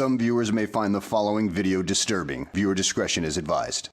Some viewers may find the following video disturbing. Viewer discretion is advised.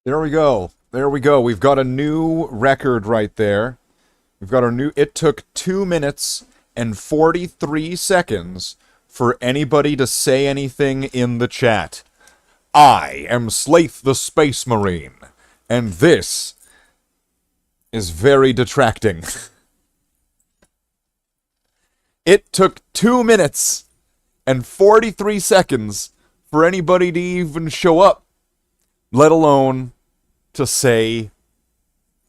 There we go. There we go. We've got a new record right there. We've got our new... It took 2 minutes and 43 seconds for anybody to say anything in the chat. I am Slathe the Space Marine, and this is very detracting. It took 2 minutes and 43 seconds for anybody to even show up, let alone to say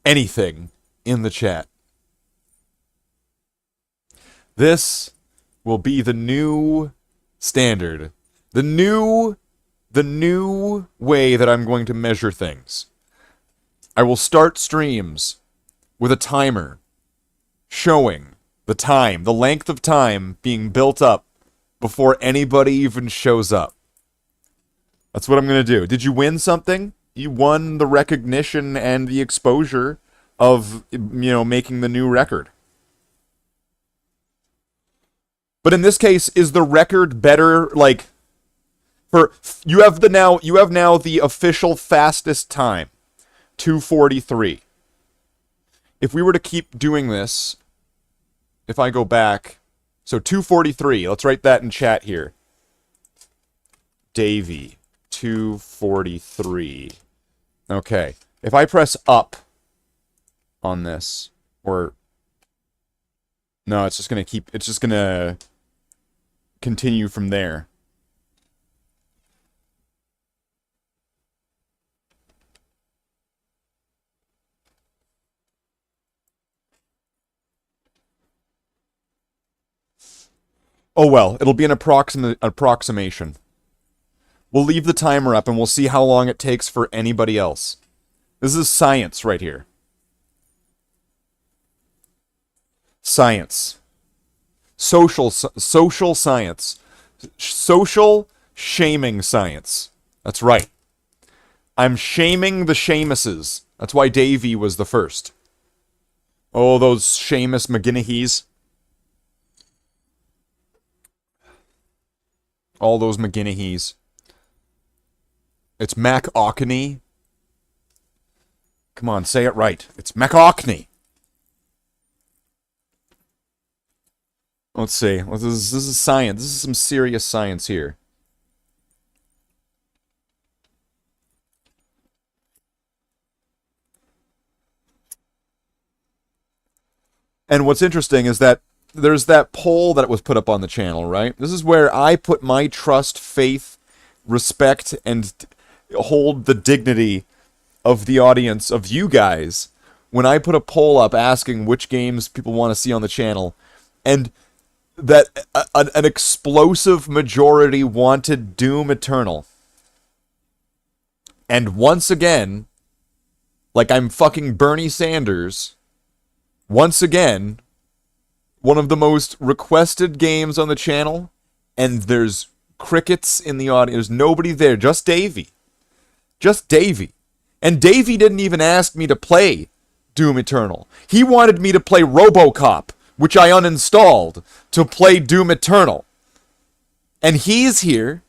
anything in the chat. This will be the new standard. The new way that I'm going to measure things. I will start streams with a timer showing the time, the length of time being built up before anybody even shows up. That's what I'm going to do. Did you win something? You won the recognition and the exposure of, making the new record. But in this case, is the record better, you have now the official fastest time, 2:43. If we were to keep doing this, if I go back, so 2:43, let's write that in chat here. Davey, 2:43. Okay, if I press up on this, or no, it's just gonna continue from there. Oh well, it'll be an approximation. We'll leave the timer up and we'll see how long it takes for anybody else. This is science right here. Science. Social science. Social shaming science. That's right. I'm shaming the Seamuses. That's why Davy was the first. Oh, those Seamus McGinnihees. All those McGinnihees. It's MacOckney. Come on, say it right. It's MacOckney. Let's see. This is science. This is some serious science here. And what's interesting is that there's that poll that was put up on the channel, right? This is where I put my trust, faith, respect, and hold the dignity of the audience, of you guys, when I put a poll up asking which games people want to see on the channel, and that an explosive majority wanted Doom Eternal. And once again, like I'm fucking Bernie Sanders, once again, one of the most requested games on the channel, and there's crickets in the audience. There's nobody there, just Davey. Just Davey. And Davey didn't even ask me to play Doom Eternal. He wanted me to play RoboCop, which I uninstalled, to play Doom Eternal. And he's here,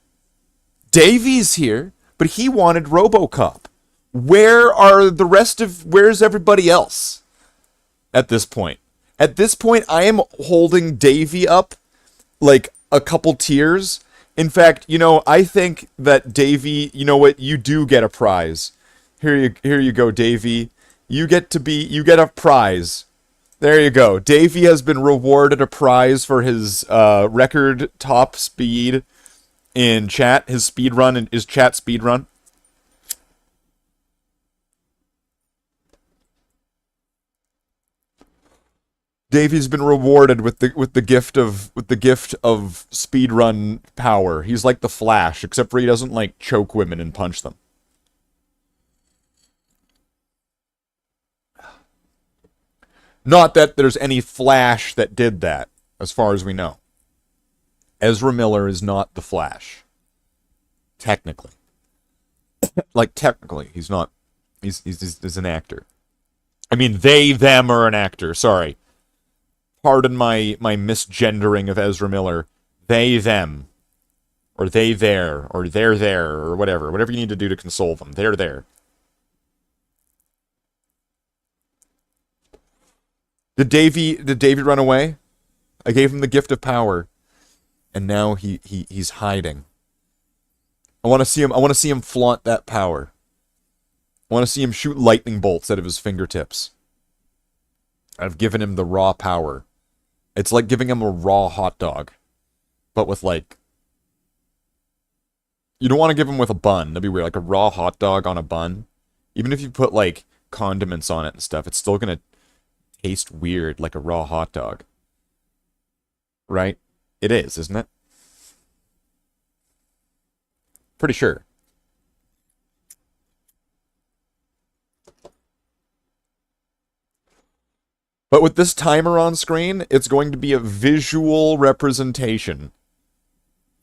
Davey's here, but he wanted RoboCop. Where's everybody else at this point? At this point, I am holding Davey up like a couple tiers. In fact, I think that Davey, you know what, you do get a prize. Here you go, Davey. You get a prize. There you go. Davey has been rewarded a prize for his record top speed in chat, his chat speed run. Davey's been rewarded with the gift of speedrun power. He's like the Flash, except for he doesn't like choke women and punch them. Not that there's any Flash that did that, as far as we know. Ezra Miller is not the Flash. Technically. Technically, he's not. He's an actor. I mean, them are an actor, sorry. Pardon my misgendering of Ezra Miller. They, them. Or they, there. Or they're there. Or whatever. Whatever you need to do to console them. They're there. Did Davey run away? I gave him the gift of power. And now he's hiding. I want to see him flaunt that power. I want to see him shoot lightning bolts out of his fingertips. I've given him the raw power. It's like giving him a raw hot dog. But with you don't want to give him with a bun. That'd be weird. Like a raw hot dog on a bun. Even if you put condiments on it and stuff, it's still going to taste weird like a raw hot dog. Right? It is, isn't it? Pretty sure. But with this timer on screen, it's going to be a visual representation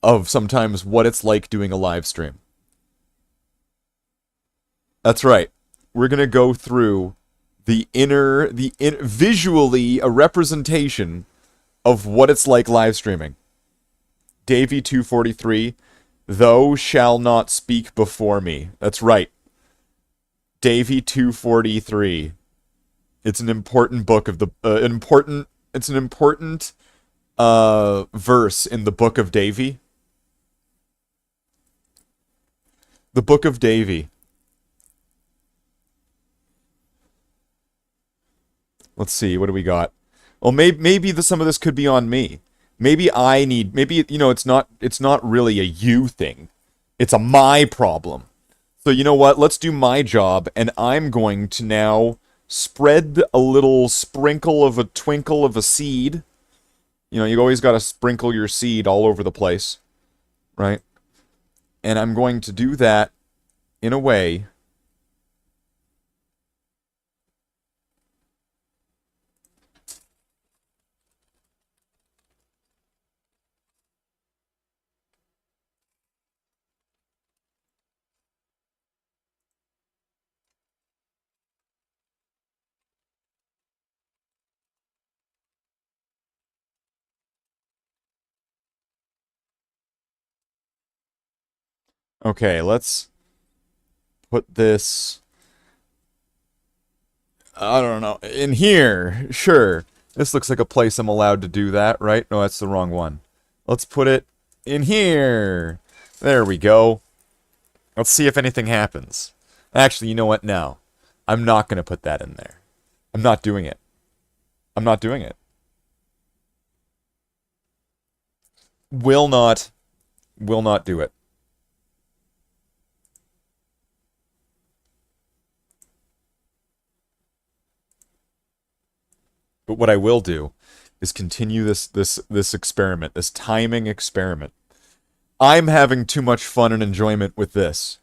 of sometimes what it's like doing a live stream. That's right. We're going to go through visually a representation of what it's like live streaming. Davey 243, thou shall not speak before me. That's right. Davey 243. It's an important book of the it's an important verse in the book of Davey. The book of Davey. Let's see, what do we got? Well, maybe some of this could be on me. Maybe it's not really a you thing. It's a my problem. So you know what? Let's do my job, and I'm going to now spread a little sprinkle of a twinkle of a seed. You always got to sprinkle your seed all over the place, right? And I'm going to do that in a way Okay, let's put this, I don't know, in here. Sure. This looks like a place I'm allowed to do that, right? No, that's the wrong one. Let's put it in here. There we go. Let's see if anything happens. Actually, you know what? No. I'm not going to put that in there. I'm not doing it. I'm not doing it. Will not do it. But what I will do is continue this experiment, this timing experiment. I'm having too much fun and enjoyment with this.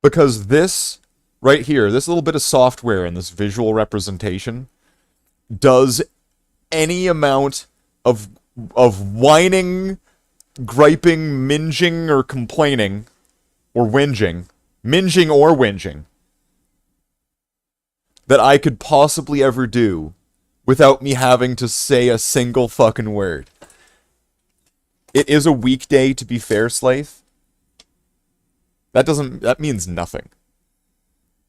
Because this right here, this little bit of software and this visual representation does any amount of whining, griping, minging, or complaining, or whinging, that I could possibly ever do without me having to say a single fucking word. It is a weekday, to be fair, Slathe. That means nothing.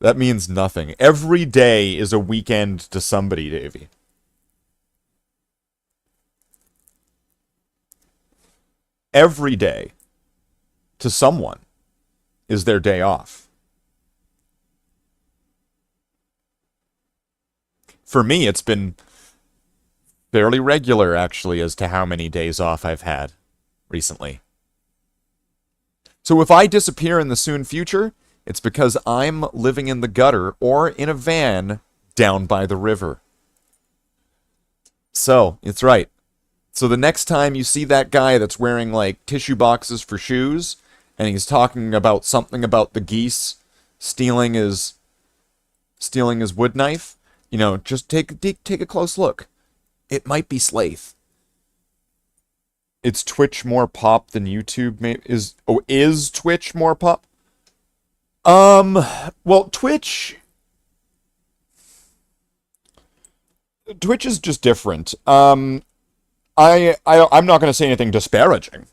That means nothing. Every day is a weekend to somebody, Davey. Every day to someone is their day off. For me, it's been fairly regular, actually, as to how many days off I've had recently. So if I disappear in the soon future, it's because I'm living in the gutter or in a van down by the river. So, it's right. So the next time you see that guy that's wearing, like, tissue boxes for shoes, and he's talking about something about the geese stealing his wood knife, you know, just take a close look. It might be Slathe. Is Twitch more pop than YouTube? Is Twitch more pop? Well, Twitch is just different. I'm not going to say anything disparaging,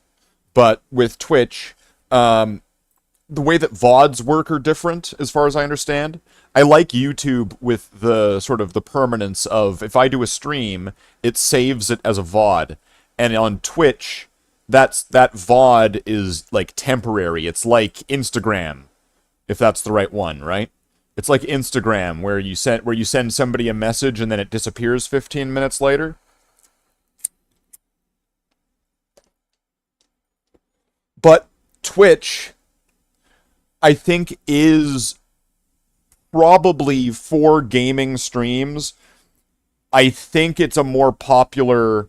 but with Twitch, the way that VODs work are different, as far as I understand. I like YouTube with the sort of the permanence of, if I do a stream, it saves it as a VOD. And on Twitch, that VOD is, like, temporary. It's like Instagram, if that's the right one, right? It's like Instagram, where you send somebody a message and then it disappears 15 minutes later. But Twitch, I think, is probably for gaming streams. I think it's a more popular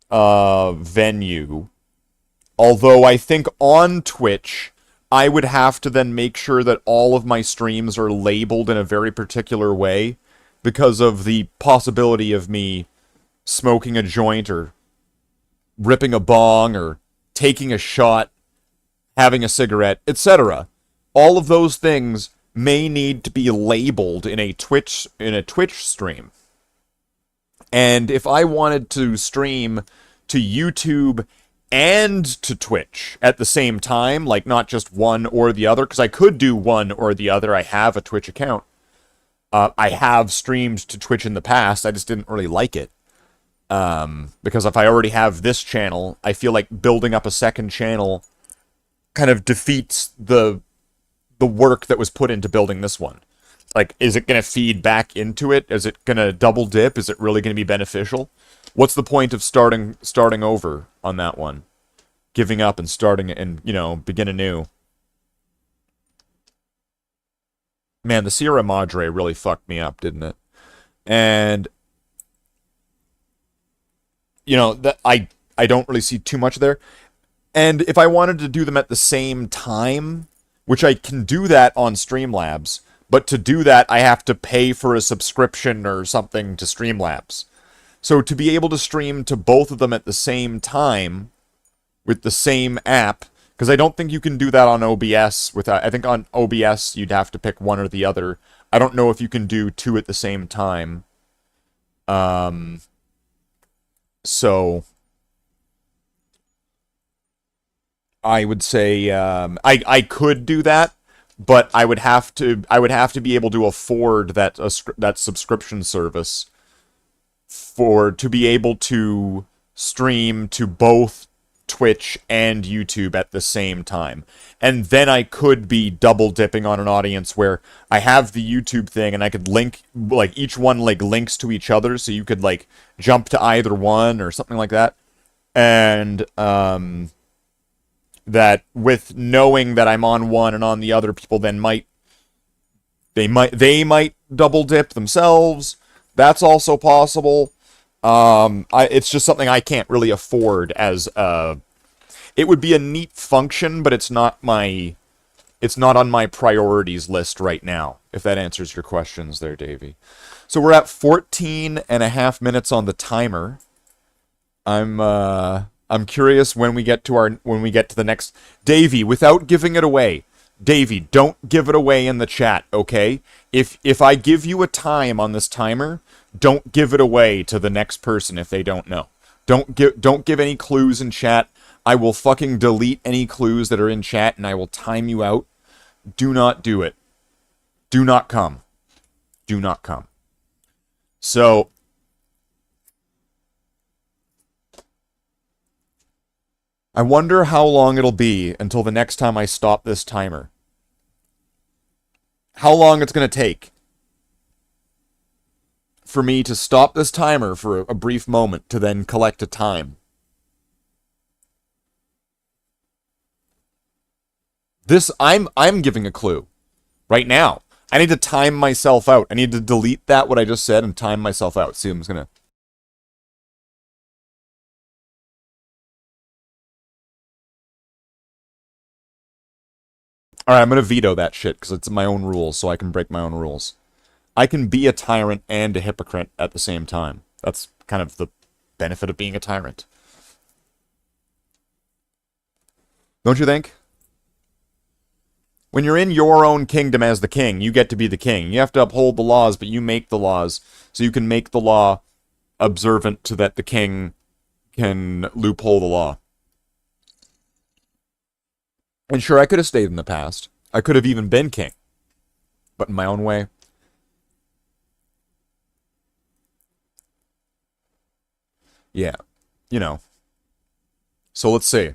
venue. Although I think on Twitch, I would have to then make sure that all of my streams are labeled in a very particular way because of the possibility of me smoking a joint or ripping a bong or taking a shot, having a cigarette, etc. All of those things may need to be labeled in a Twitch stream. And if I wanted to stream to YouTube and to Twitch at the same time, like not just one or the other, because I could do one or the other. I have a Twitch account. I have streamed to Twitch in the past. I just didn't really like it. Because if I already have this channel, I feel like building up a second channel kind of defeats the work that was put into building this one. Like, is it going to feed back into it? Is it going to double dip? Is it really going to be beneficial? What's the point of starting over on that one? Giving up and starting and, you know, begin anew. Man, the Sierra Madre really fucked me up, didn't it? And you know, that I don't really see too much there. And if I wanted to do them at the same time, which I can do that on Streamlabs, but to do that, I have to pay for a subscription or something to Streamlabs. So to be able to stream to both of them at the same time with the same app, because I don't think you can do that on OBS. I think on OBS you'd have to pick one or the other. I don't know if you can do two at the same time. So I would say I could do that, but I would have to be able to afford that subscription service to be able to stream to both Twitch and YouTube at the same time. And then I could be double dipping on an audience where I have the YouTube thing and I could link, like, each one like links to each other, so you could like jump to either one or something like that. And that with knowing that I'm on one and on the other, people then might double dip themselves. That's also possible. It's just something I can't really afford as it would be a neat function, but it's not on my priorities list right now, if that answers your questions there, Davey. So we're at 14 and a half minutes on the timer. I'm curious when we get to the next. Davey, without giving it away. Davey, don't give it away in the chat, okay? If I give you a time on this timer, don't give it away to the next person if they don't know. Don't give any clues in chat. I will fucking delete any clues that are in chat and I will time you out. Do not do it. Do not come. Do not come. So I wonder how long it'll be until the next time I stop this timer. How long it's going to take for me to stop this timer for a brief moment to then collect a time. I'm giving a clue right now. I need to time myself out. I need to delete what I just said and time myself out. See, I'm just going to... Alright, I'm going to veto that shit, because it's my own rules, so I can break my own rules. I can be a tyrant and a hypocrite at the same time. That's kind of the benefit of being a tyrant. Don't you think? When you're in your own kingdom as the king, you get to be the king. You have to uphold the laws, but you make the laws, so you can make the law observant to that the king can loophole the law. And sure, I could have stayed in the past. I could have even been king. But in my own way. Yeah. You know. So let's see.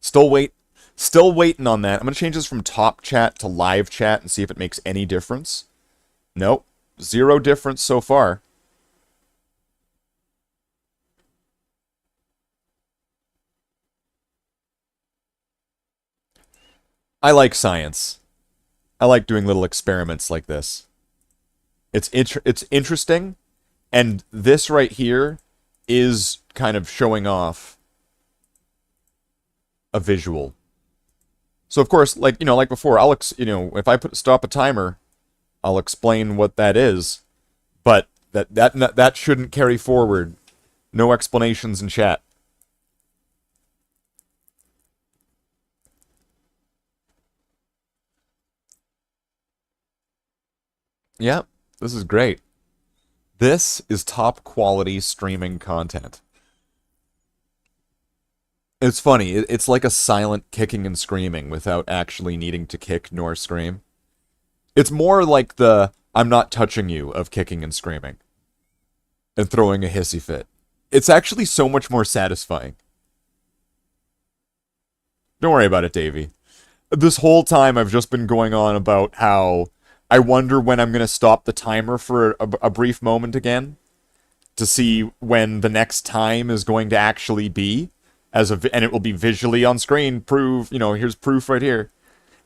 Still waiting on that. I'm going to change this from top chat to live chat and see if it makes any difference. Nope. 0 difference so far. I like science. I like doing little experiments like this. It's interesting, and this right here is kind of showing off a visual. So of course, like before, if I stop a timer, I'll explain what that is, but that shouldn't carry forward. No explanations in chat. Yep, this is great. This is top quality streaming content. It's funny, it's like a silent kicking and screaming without actually needing to kick nor scream. It's more like the I'm not touching you of kicking and screaming. And throwing a hissy fit. It's actually so much more satisfying. Don't worry about it, Davey. This whole time I've just been going on about how I wonder when I'm going to stop the timer for a brief moment again to see when the next time is going to actually be, and it will be visually on screen, here's proof right here.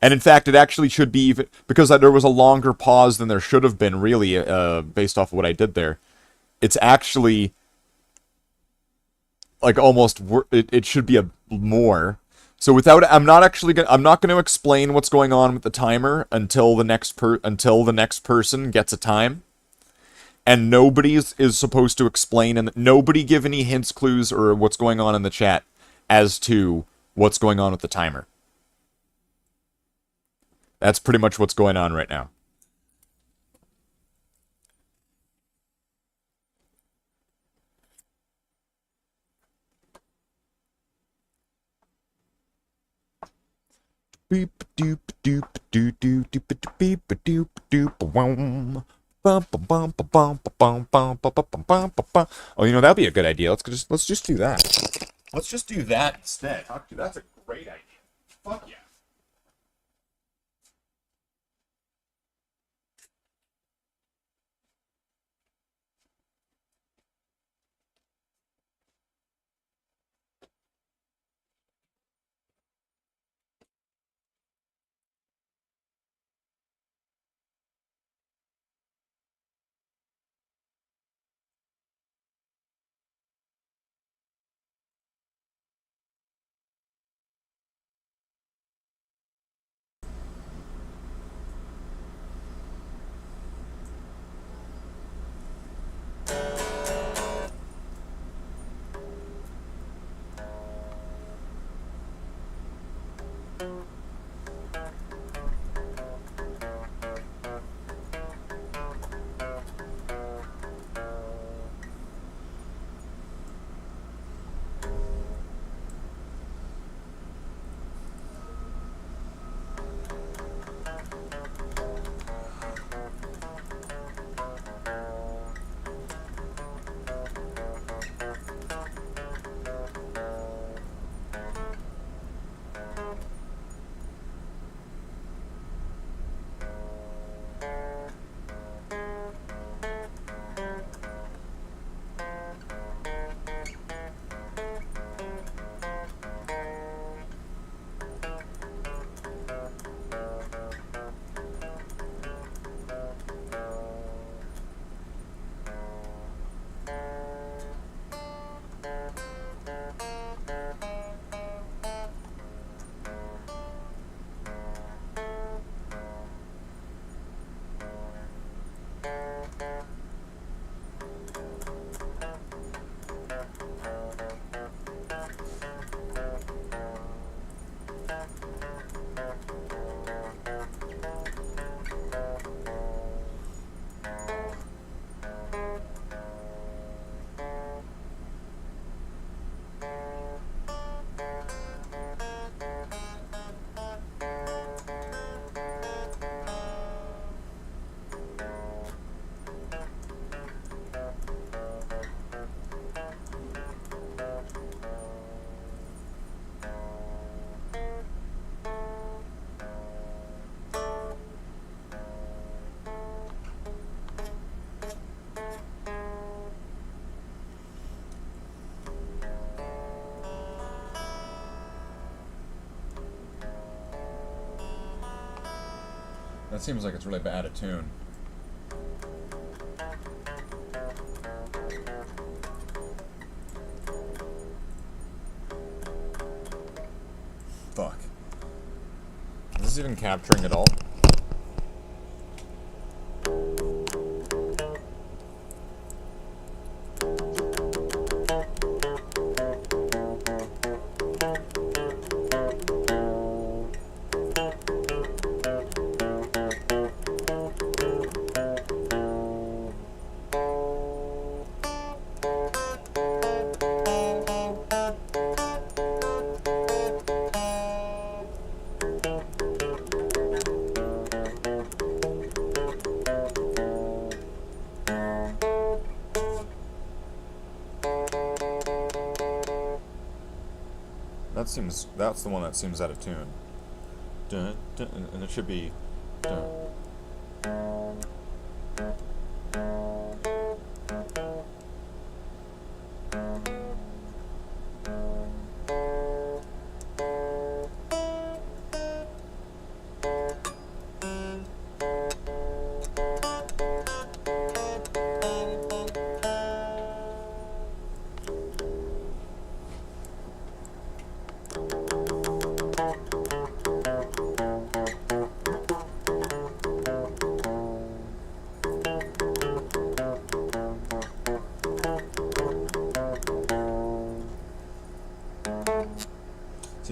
And in fact, it actually should be, because there was a longer pause than there should have been, really, based off of what I did there. It's actually like almost it should be a more. So without I'm not going to explain what's going on with the timer until the next person gets a time. And nobody is supposed to explain, and nobody give any hints, clues, or what's going on in the chat as to what's going on with the timer. That's pretty much what's going on right now. Beep doop doop doop doop doop beep doop doop boom. Oh, you know, that'd be a good idea. Let's just do that. Let's just do that instead. That's a great idea. Fuck yeah. That seems like it's really bad at tune. Fuck. Is this even capturing at all? That's the one that seems out of tune. Dun, dun, and it should be dun.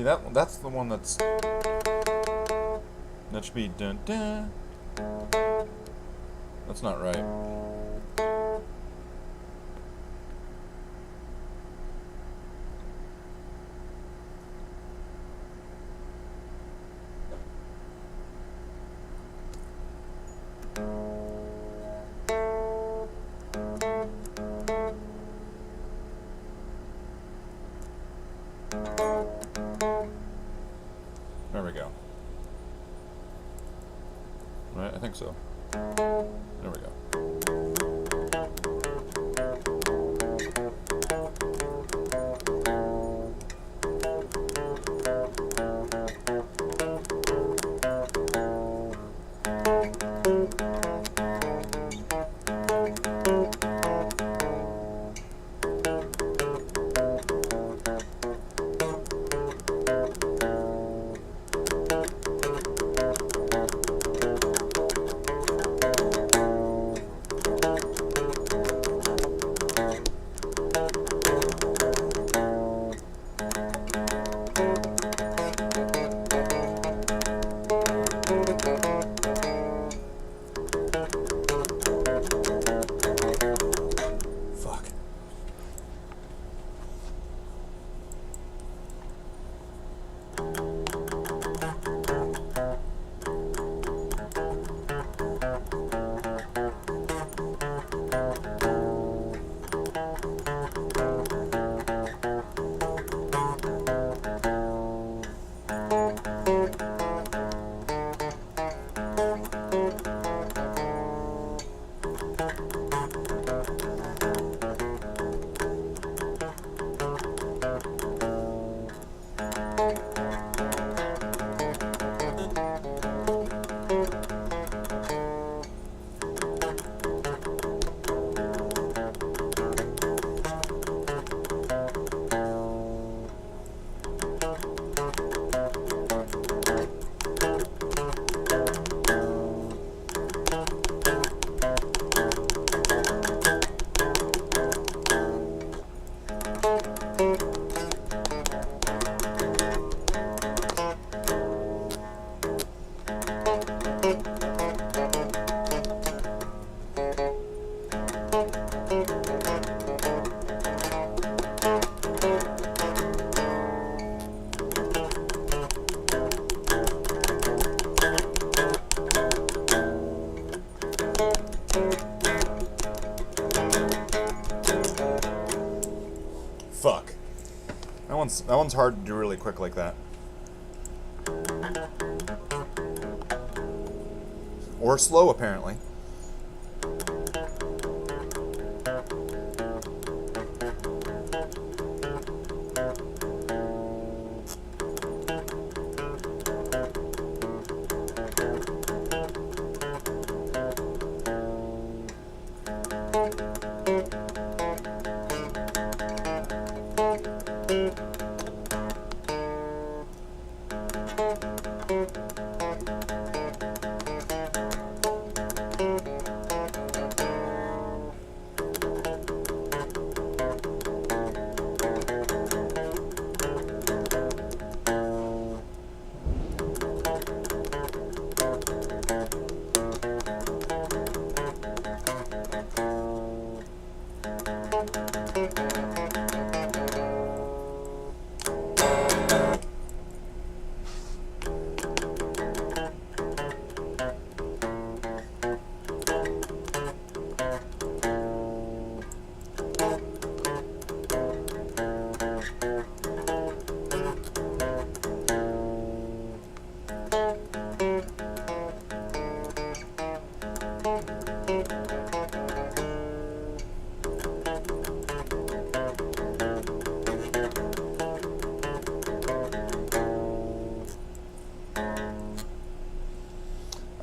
that's the one that's... That should be dun dun. That's not right. There we go. Right, I think so. There we go. Fuck. That one's hard to do really quick like that. Or slow, apparently.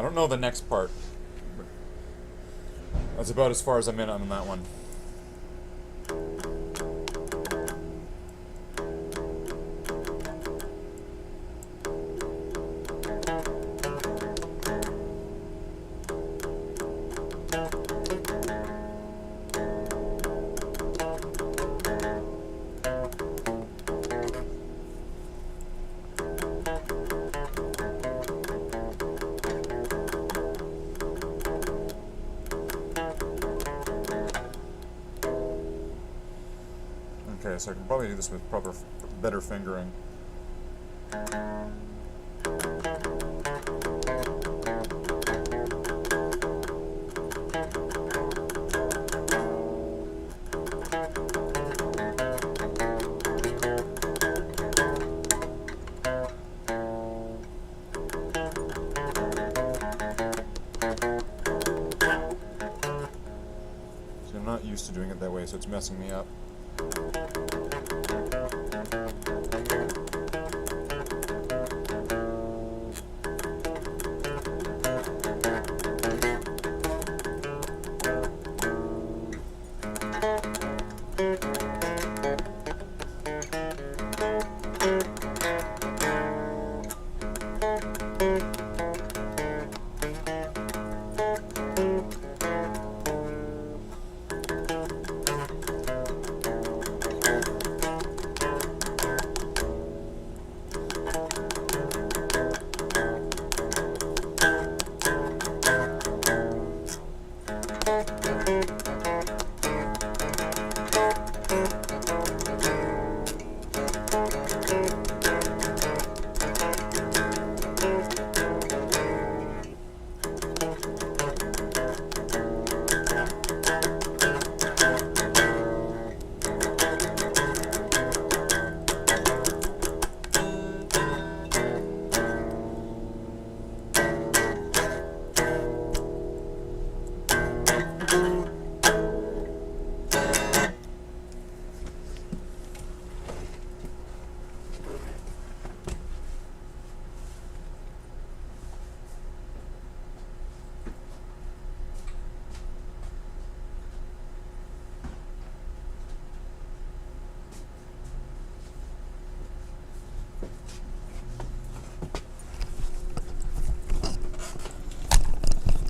I don't know the next part. That's about as far as I'm in on that one. Okay, so I can probably do this with better fingering. See, I'm not used to doing it that way, so it's messing me up.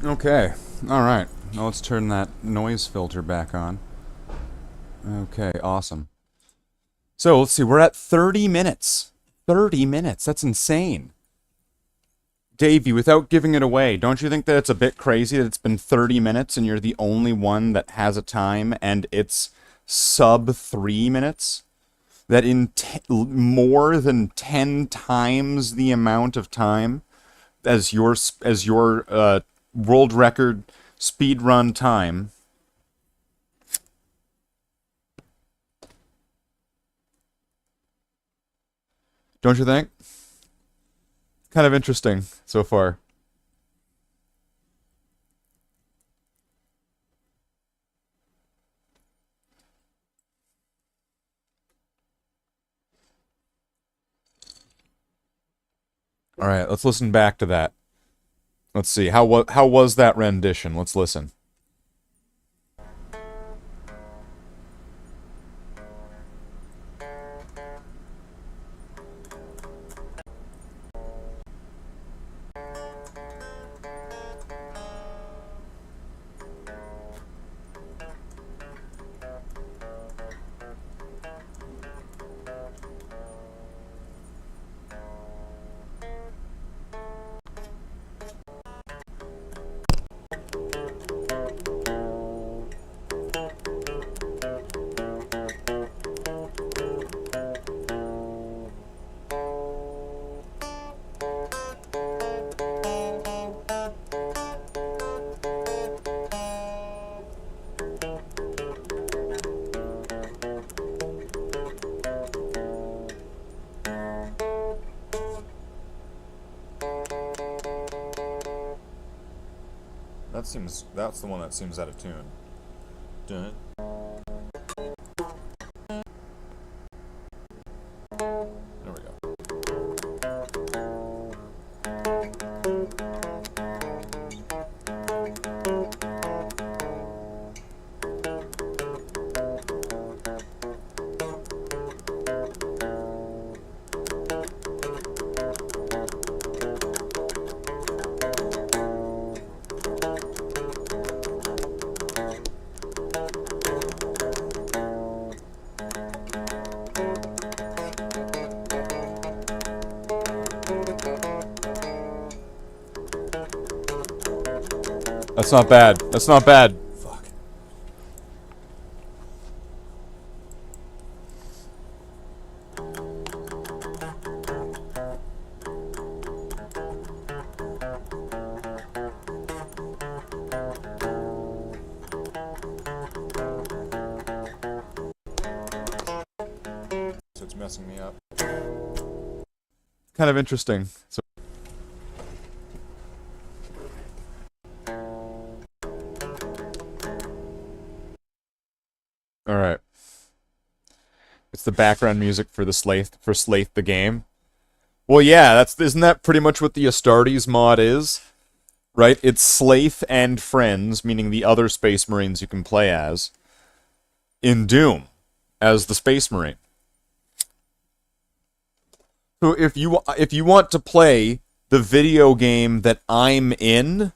Okay, alright. Now let's turn that noise filter back on. Okay, awesome. So, let's see, we're at 30 minutes. 30 minutes, that's insane. Davey, without giving it away, don't you think that it's a bit crazy that it's been 30 minutes and you're the only one that has a time and it's sub 3 minutes? That in more than 10 times the amount of time as your world record speedrun time. Don't you think? Kind of interesting so far. All right, let's listen back to that. Let's see, how was that rendition? Let's listen. That's the one that seems out of tune. Dun. There we go. That's not bad. That's not bad. Fuck. kind of interesting. So all right. It's the background music for the Slathe the game. Well, yeah, isn't that pretty much what the Astartes mod is? Right? It's Slathe and friends, meaning the other Space Marines you can play as, in Doom, as the Space Marine. So if you want to play the video game that I'm in,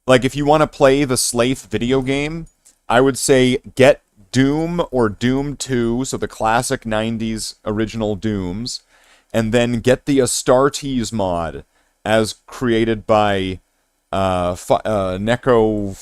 like if you want to play the Slathe video game, I would say get Doom or Doom 2, so the classic 90s original Dooms, and then get the Astartes mod as created by Neko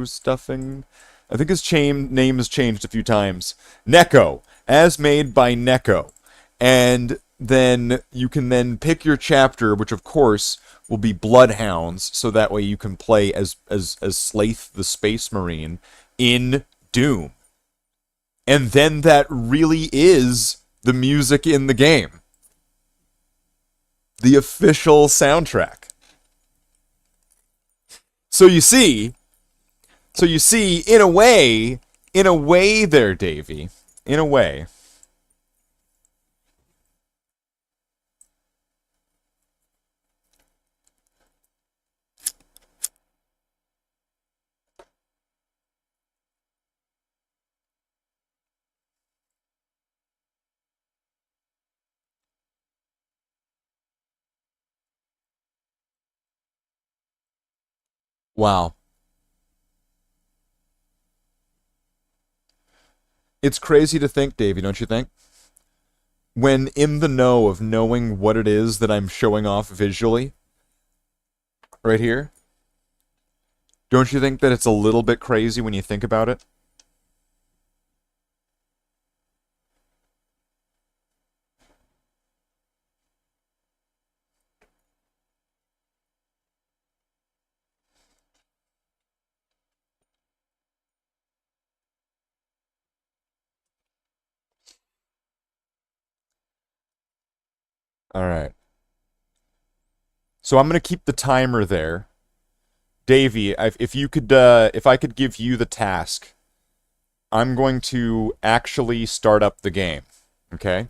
Stuffing. I think his name has changed a few times. Neko, as made by Neko. And then you can then pick your chapter, which of course will be Bloodhounds, so that way you can play as Slathe the Space Marine in Doom. And then that really is the music in the game. The official soundtrack. So you see, in a way there, Davey, in a way. Wow. It's crazy to think, Davey, don't you think? When in the know of knowing what it is that I'm showing off visually, right here, don't you think that it's a little bit crazy when you think about it? Alright. So I'm going to keep the timer there. Davey, if I could give you the task, I'm going to actually start up the game. Okay?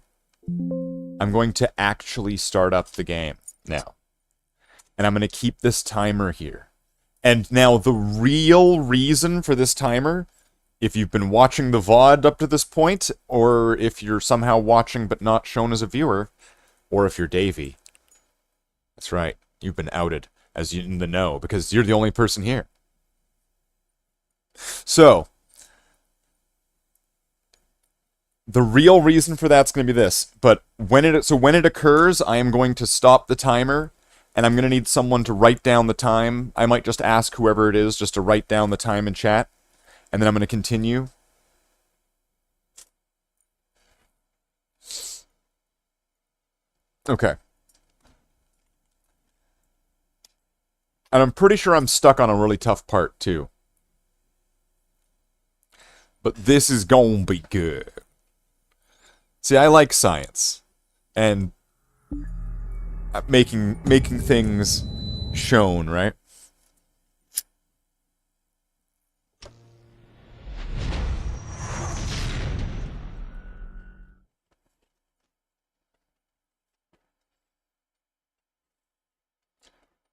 I'm going to actually start up the game now. And I'm going to keep this timer here. And now the real reason for this timer, if you've been watching the VOD up to this point, or if you're somehow watching but not shown as a viewer, or if you're Davey, that's right, you've been outed as you in the know, because you're the only person here. So, the real reason for that's going to be this, but when it occurs, I am going to stop the timer, and I'm going to need someone to write down the time. I might just ask whoever it is just to write down the time in chat, and then I'm going to continue. Okay. And I'm pretty sure I'm stuck on a really tough part, too. But this is gonna be good. See, I like science. And making things shown, right?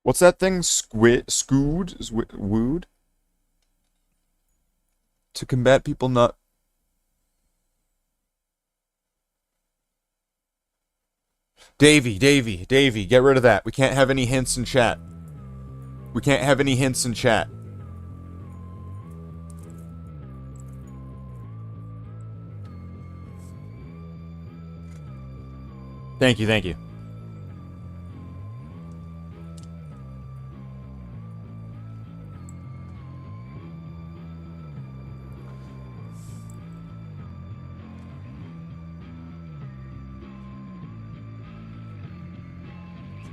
What's that thing? Wooed? To combat people not... Davey, get rid of that. We can't have any hints in chat. We can't have any hints in chat. Thank you.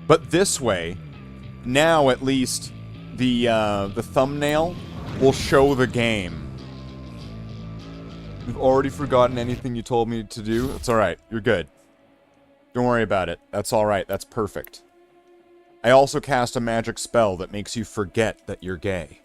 But this way, now at least the thumbnail will show the game. You've already forgotten anything you told me to do? It's alright, you're good. Don't worry about it. That's alright. That's perfect. I also cast a magic spell that makes you forget that you're gay.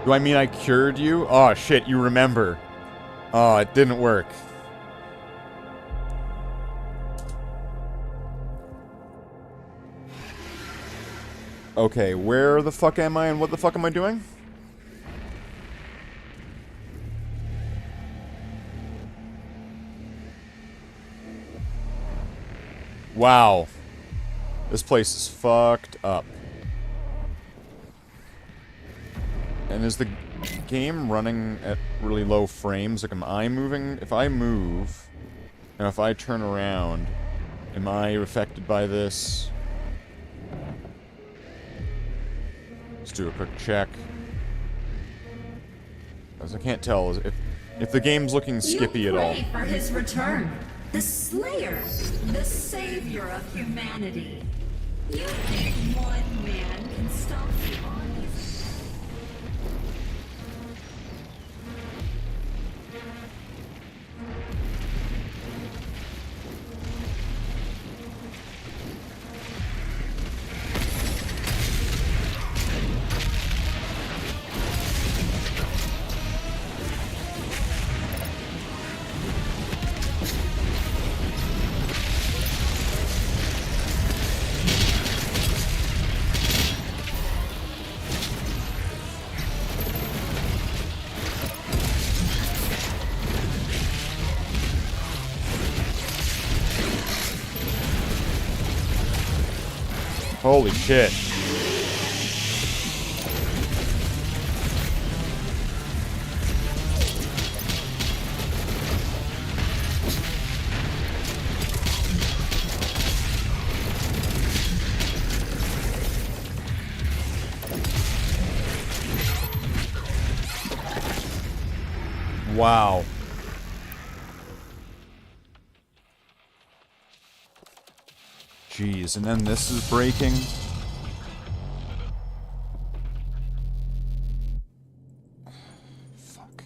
Do I mean I cured you? Oh, shit, you remember. Oh, it didn't work. Okay, where the fuck am I and what the fuck am I doing? Wow. This place is fucked up. And is the game running at really low frames? Like, am I moving? If I move, and if I turn around, am I affected by this? Let's do a quick check. As I can't tell if the game's looking skippy at all. You pray for his return. The Slayer, the savior of humanity. You think one man can stop the armies? Holy shit. Wow. Jeez, and then this is breaking. Fuck.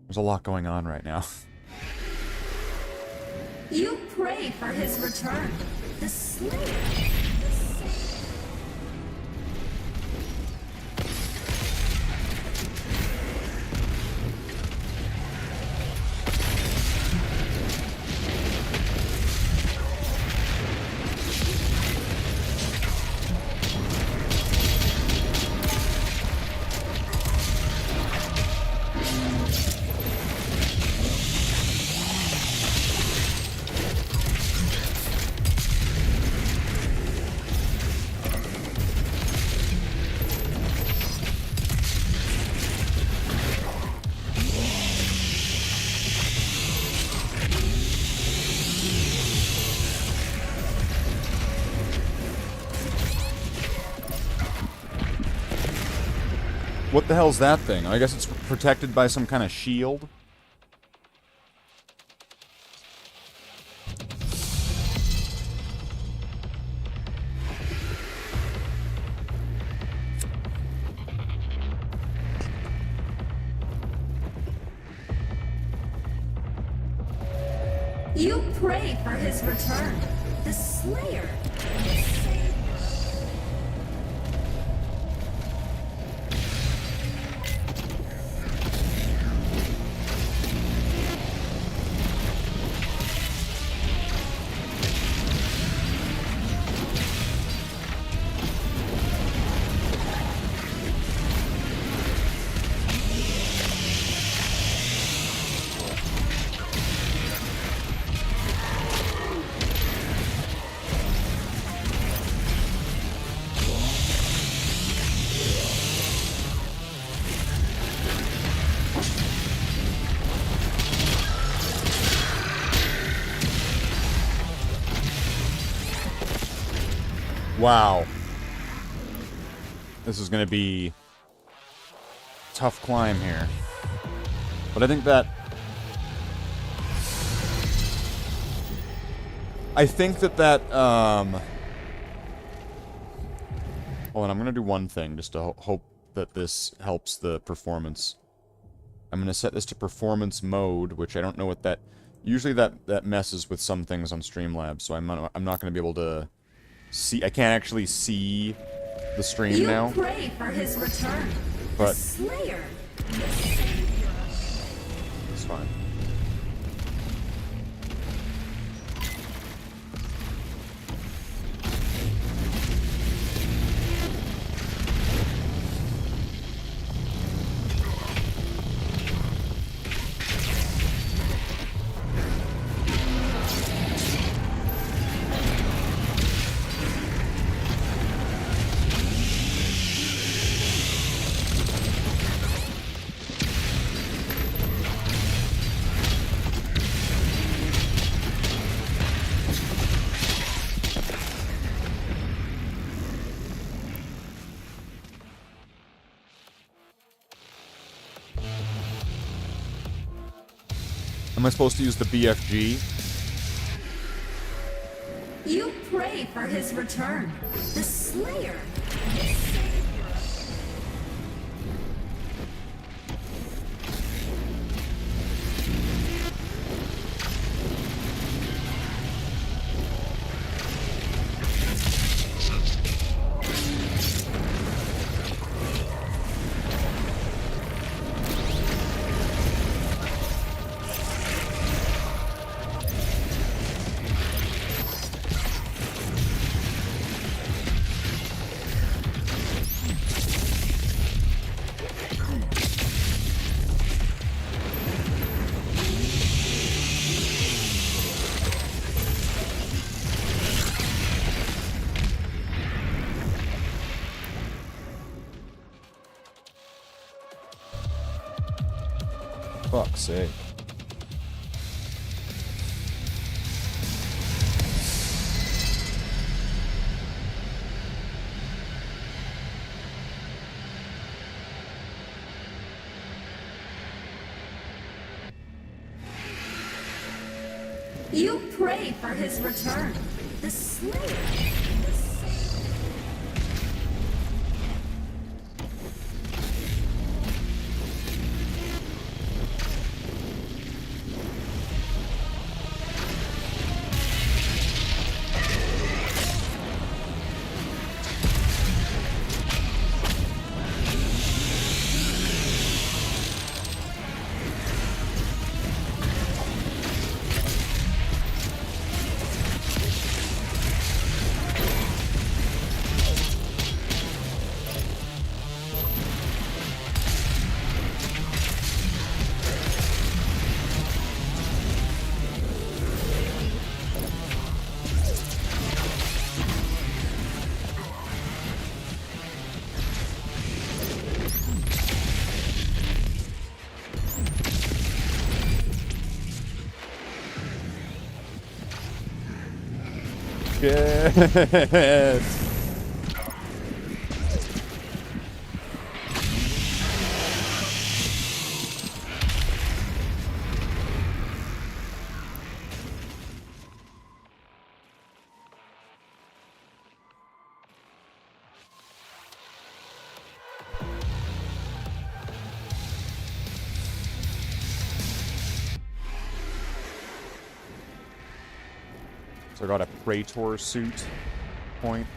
There's a lot going on right now. You pray for his return. The Slayer. What the hell's that thing? I guess it's protected by some kind of shield. You pray for his return. The Slayer. The savior. Wow. This is gonna be tough climb here. But I think that... Hold on, I'm gonna do one thing, just to hope that this helps the performance. I'm gonna set this to performance mode, which I don't know what that... Usually that messes with some things on Streamlabs, so I'm not gonna be able to see... I can't actually see the stream now. Pray for his return. But... The Slayer, the Savior. It's fine. Am I supposed to use the BFG? You pray for his return. The Slayer, the Savior. Fuck's sake. You pray for his return. The Slayer, the Savior. Good. So I got a Praetor suit point.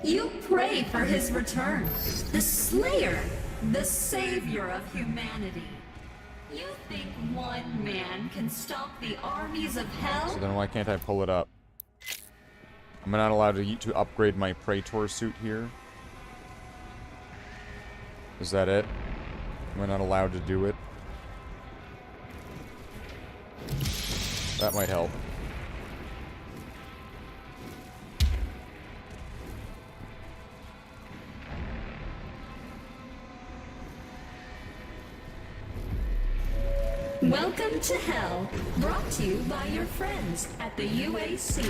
You pray for his return. The Slayer, the Savior of humanity. You think one man can stop the armies of hell? So then why can't I pull it up? Am I not allowed to upgrade my Praetor suit here? Is that it? Am I not allowed to do it? That might help. Welcome to Hell, brought to you by your friends at the UAC.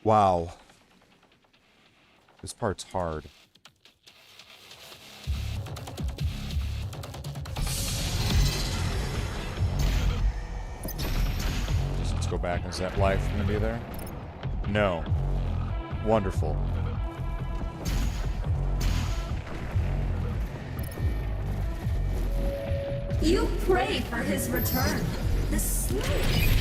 Wow. This part's hard. Let's go back. Is that life gonna be there? No. Wonderful. You pray for his return. The Slathe.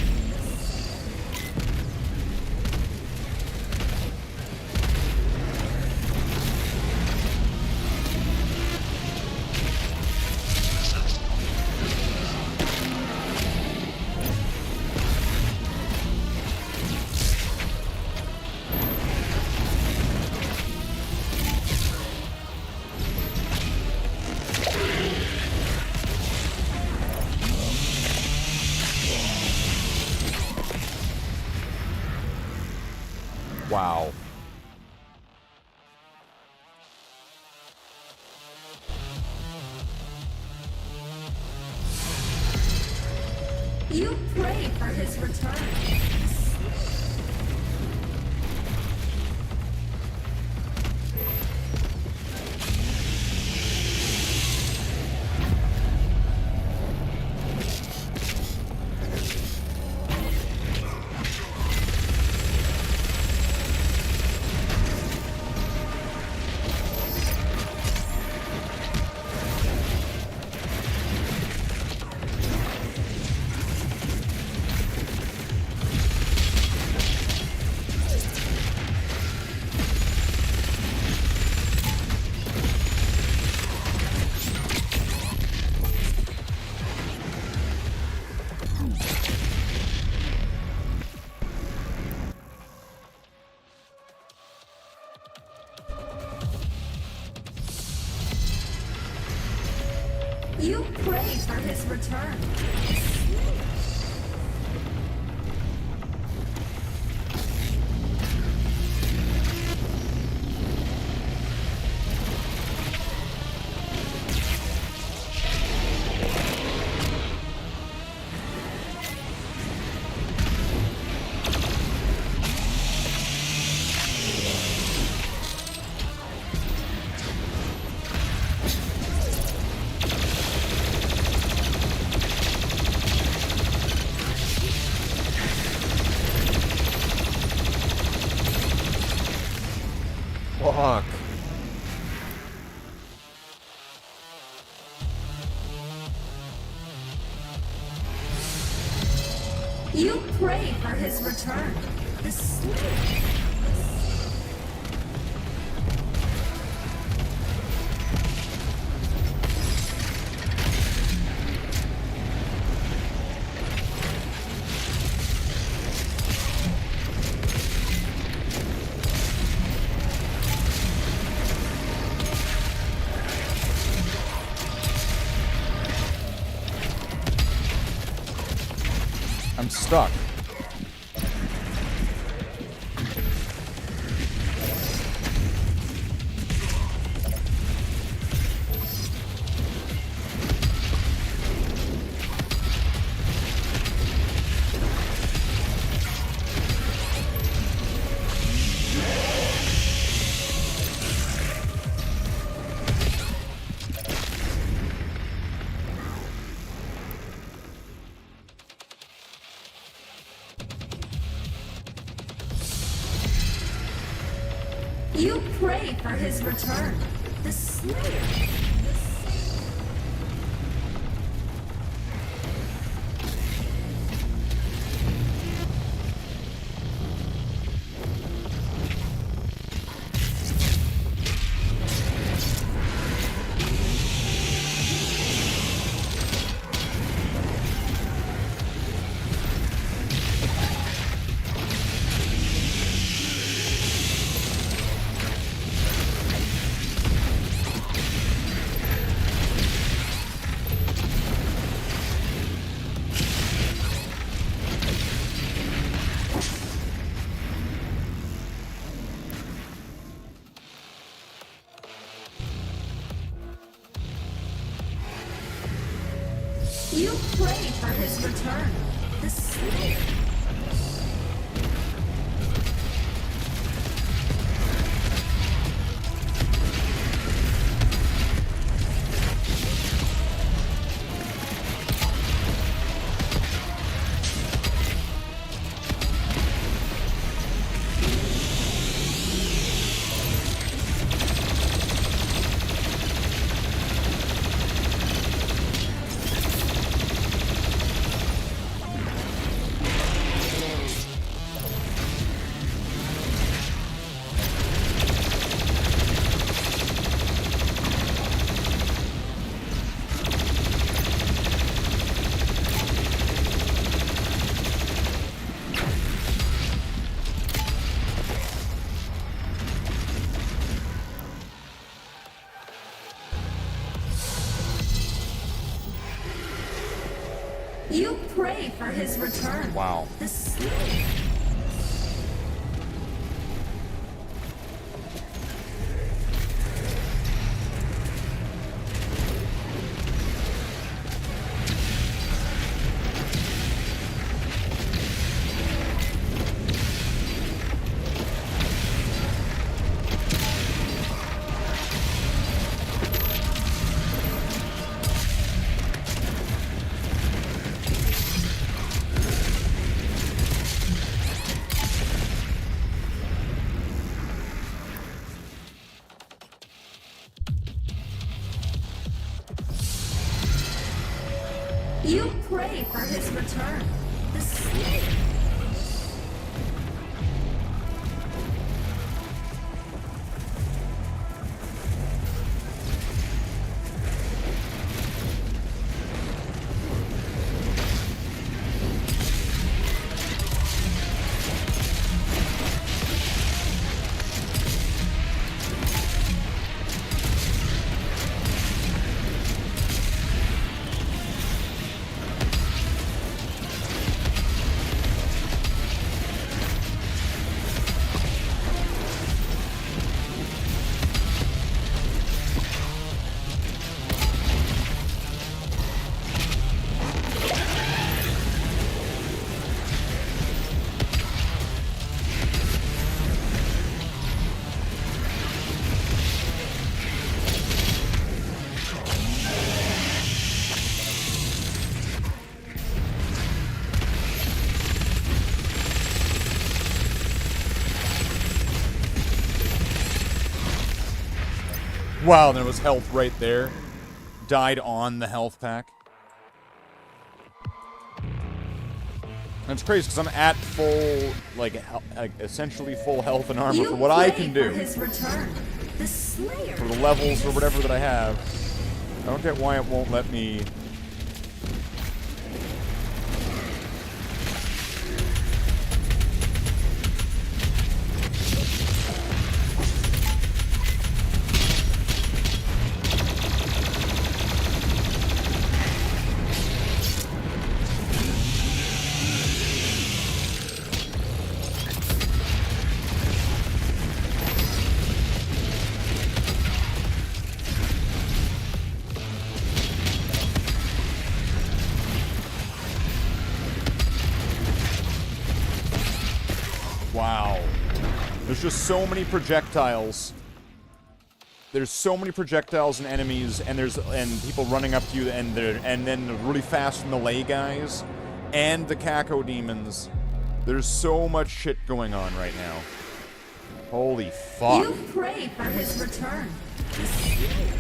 Wow. You pray for his return. You pray for his return. Fuck. You pray for his return. The Slathe. I'm stuck. You pray for his return. The Slayer. You pray for his return. The Slayer. You pray for his return. Wow. The Slayer. You pray for his return. The Slayer. Wow, there was health right there. Died on the health pack. And it's crazy because I'm at full, like essentially full health and armor for what I can do. His return. The Slayer. For the levels or whatever that I have. I don't get why it won't let me. Wow. There's just so many projectiles. There's so many projectiles and enemies, and people running up to you, and then really fast melee guys, and the Caco demons. There's so much shit going on right now. Holy fuck. You pray for his return. The Slayer.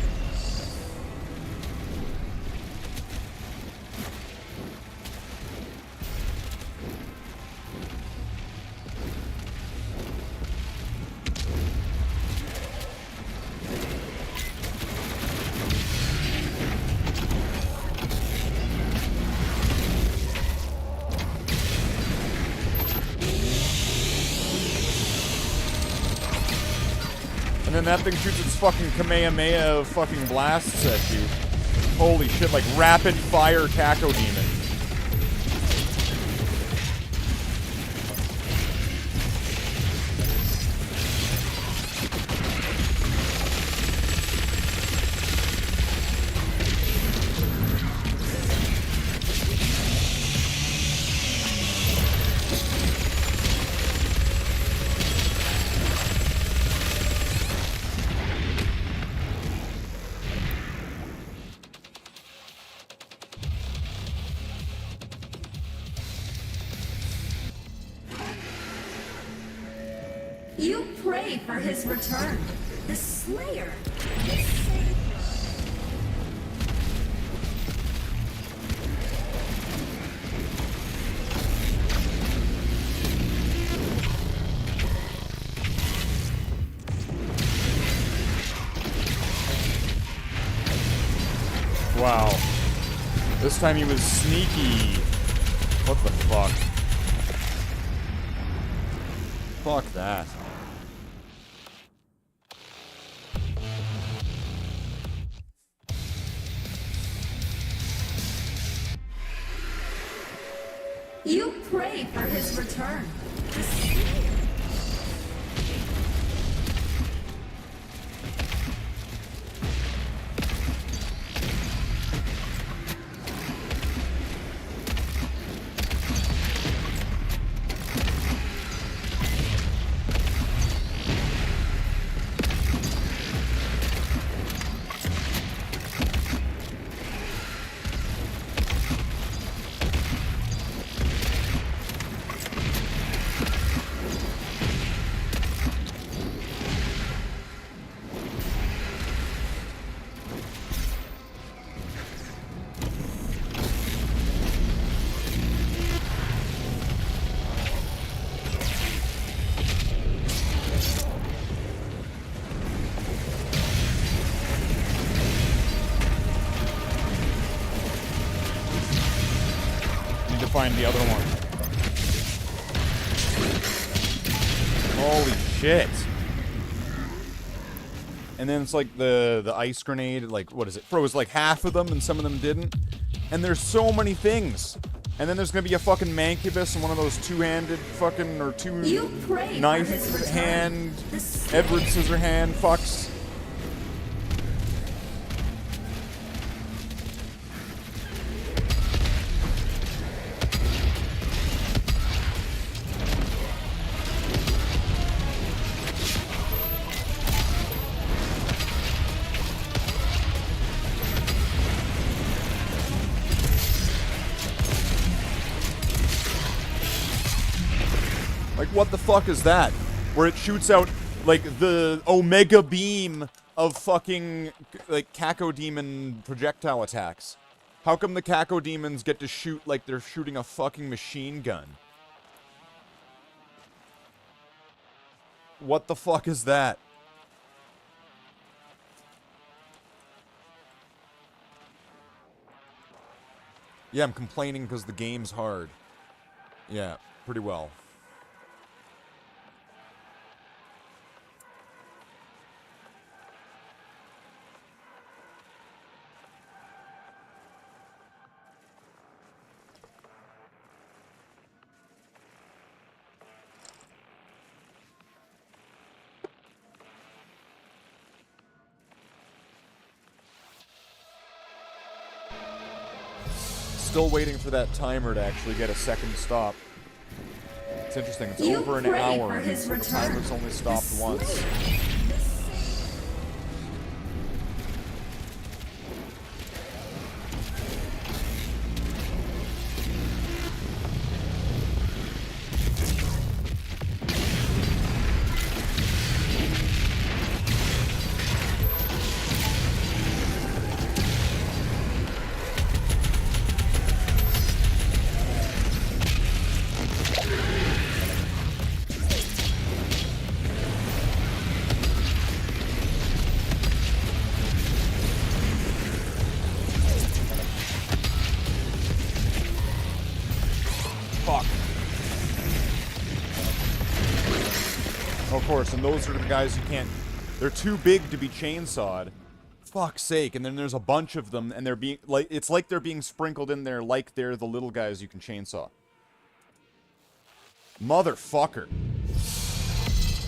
And then that thing shoots its fucking Kamehameha fucking blasts at you. Holy shit, like rapid fire Caco demon. You pray for his return. The Slayer. Wow. This time he was sneaky. What the fuck? Fuck that. You pray for his return. The Slayer. Find the other one. Holy shit. And then it's like the ice grenade, like, what is it? Froze like half of them and some of them didn't. And there's so many things. And then there's gonna be a fucking Mancubus and one of those two-handed fucking, or knife hand, Edward Scissorhand fucks. Like, what the fuck is that? Where it shoots out, like, the Omega Beam of fucking, like, Cacodemon projectile attacks. How come the Cacodemons get to shoot like they're shooting a fucking machine gun? What the fuck is that? Yeah, I'm complaining because the game's hard. Yeah, pretty well. Still waiting for that timer to actually get a second stop. It's interesting. It's over an hour and the timer's only stopped once. Of course, and those are the guys you can't... They're too big to be chainsawed. Fuck's sake, and then there's a bunch of them, and they're being... like, it's like they're being sprinkled in there like they're the little guys you can chainsaw. Motherfucker.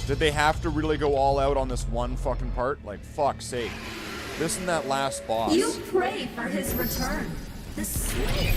Did they have to really go all out on this one fucking part? Like, fuck's sake. This and that last boss. You pray for his return. The Slayer.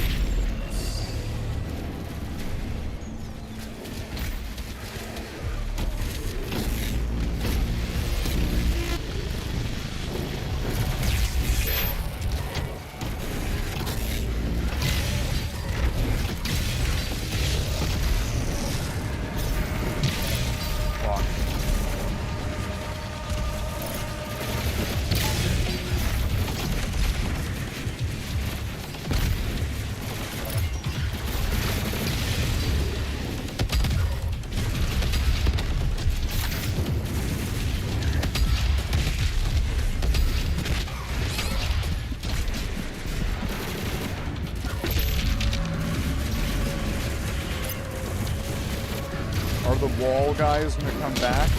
Are the wall guys gonna come back?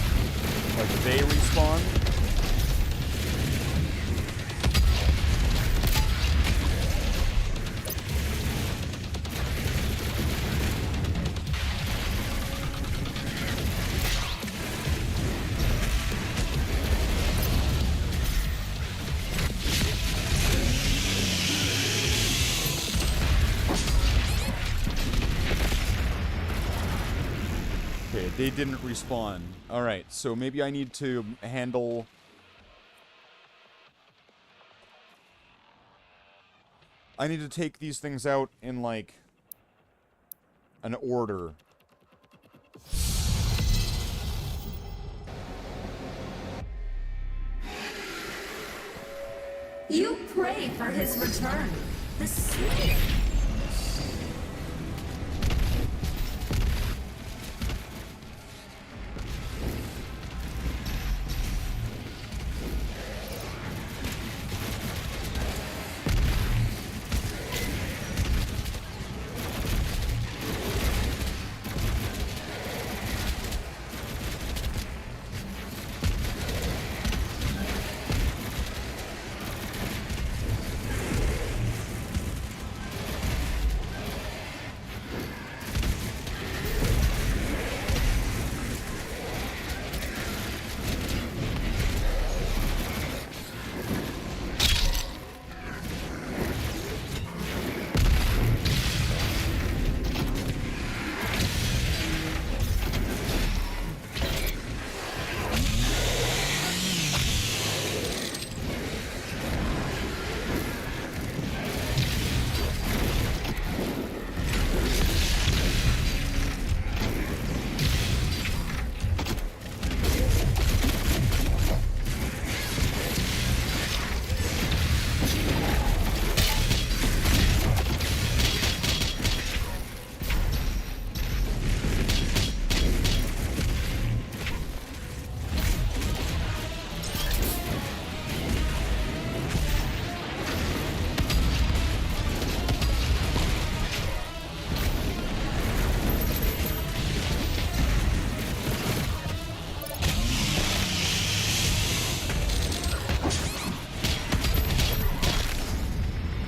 Like, they respawn? They didn't respawn. Alright, so maybe I need to handle... I need to take these things out in, like, an order. You pray for his return. The Slayer.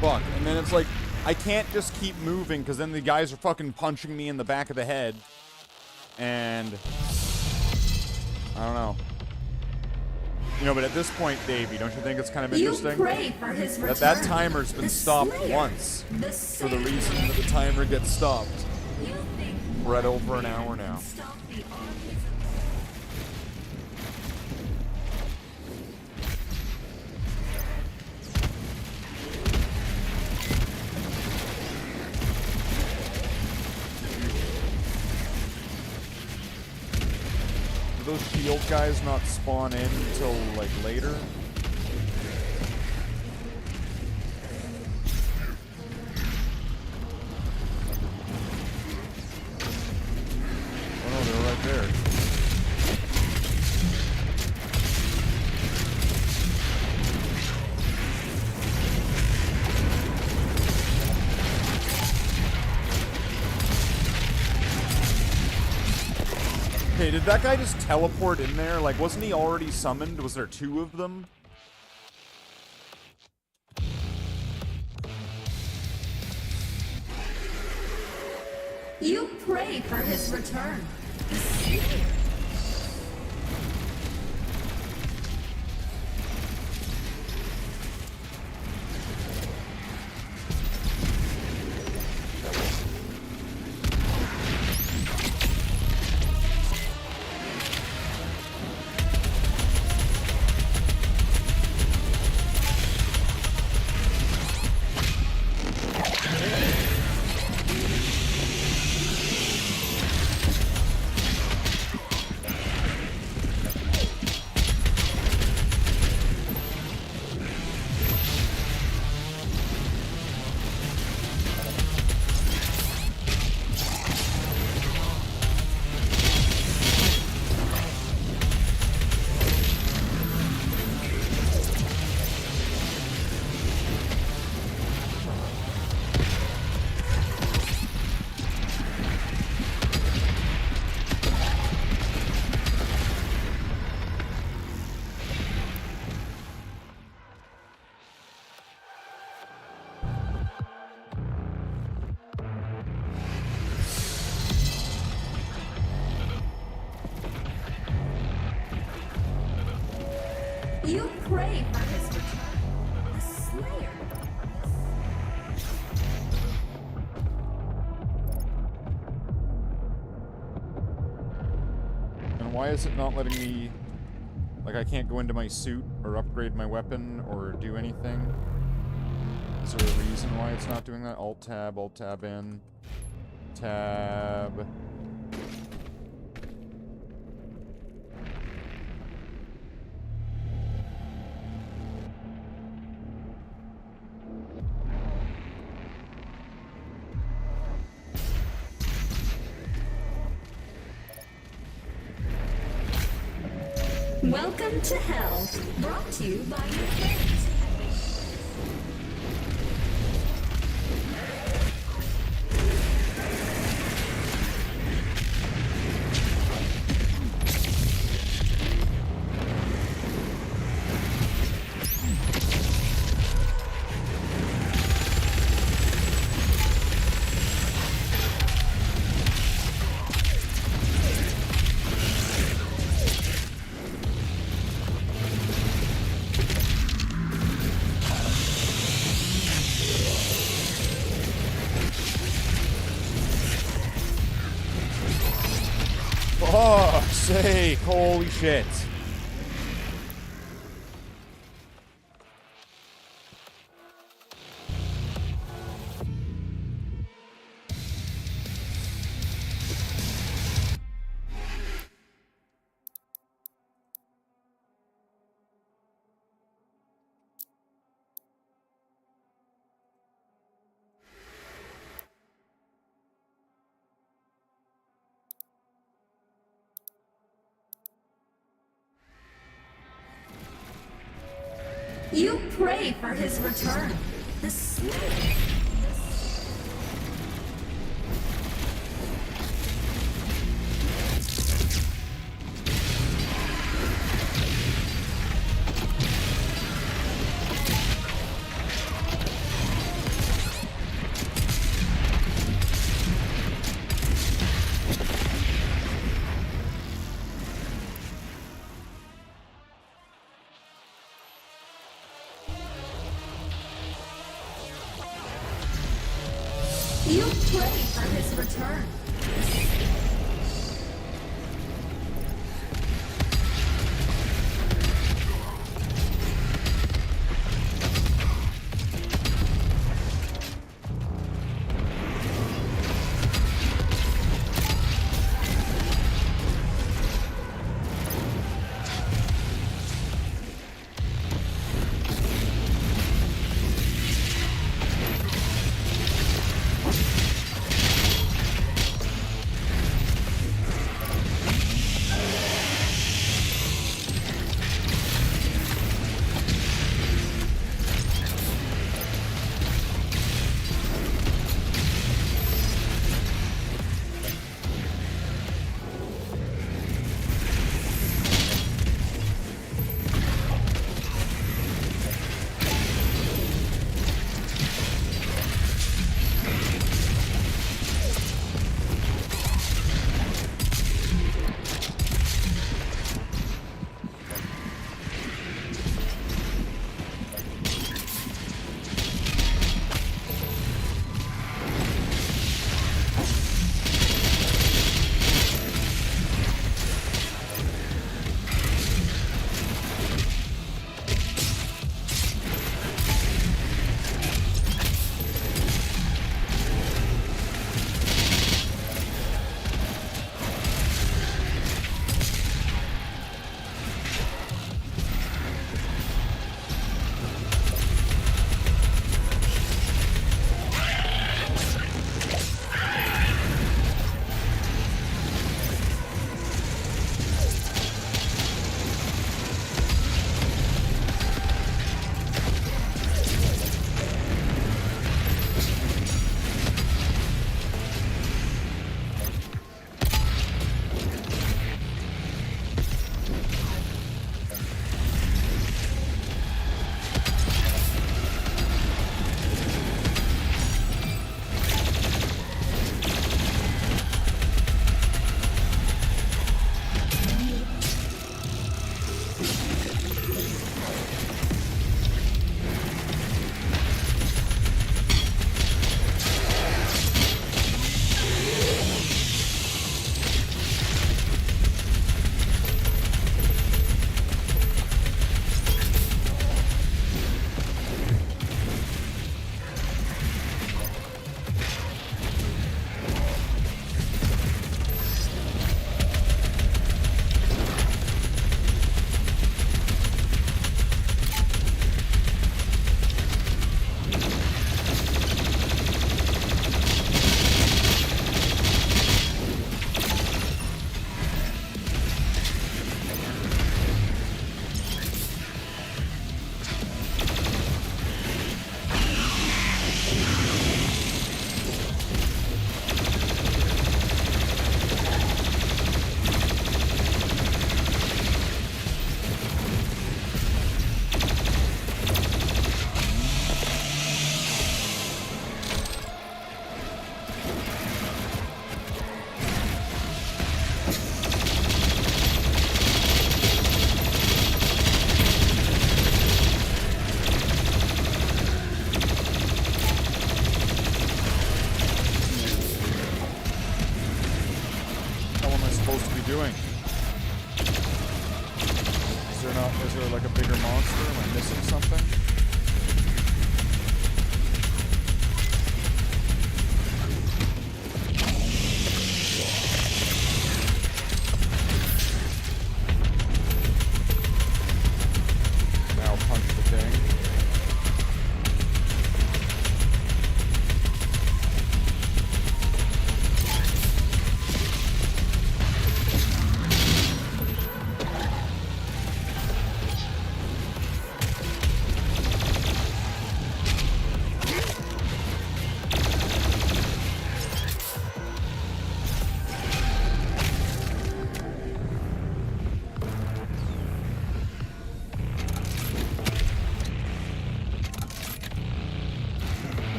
Fuck. And then it's like, I can't just keep moving, because then the guys are fucking punching me in the back of the head. And... I don't know. You know, but at this point, Davey, don't you think it's kind of interesting? You pray for his return. That timer's been The stopped Slayer. once. The For the Savior. reason that the timer gets stopped. You think We're at over an hour now. stop the armies of Do those shield guys not spawn in until, like, later? Oh no, they're right there. Okay, did that guy just teleport in there? Like, wasn't he already summoned? Was there two of them? You pray for his return. The Slayer. You pray for his return. The Slayer. Why is it not letting me... Like, I can't go into my suit or upgrade my weapon or do anything? Is there a reason why it's not doing that? Alt-tab in. Tab... Welcome to Hell, brought to you by your friends. Oh, sake! Holy shit! You pray for his return. The Slathe. You pray for his return.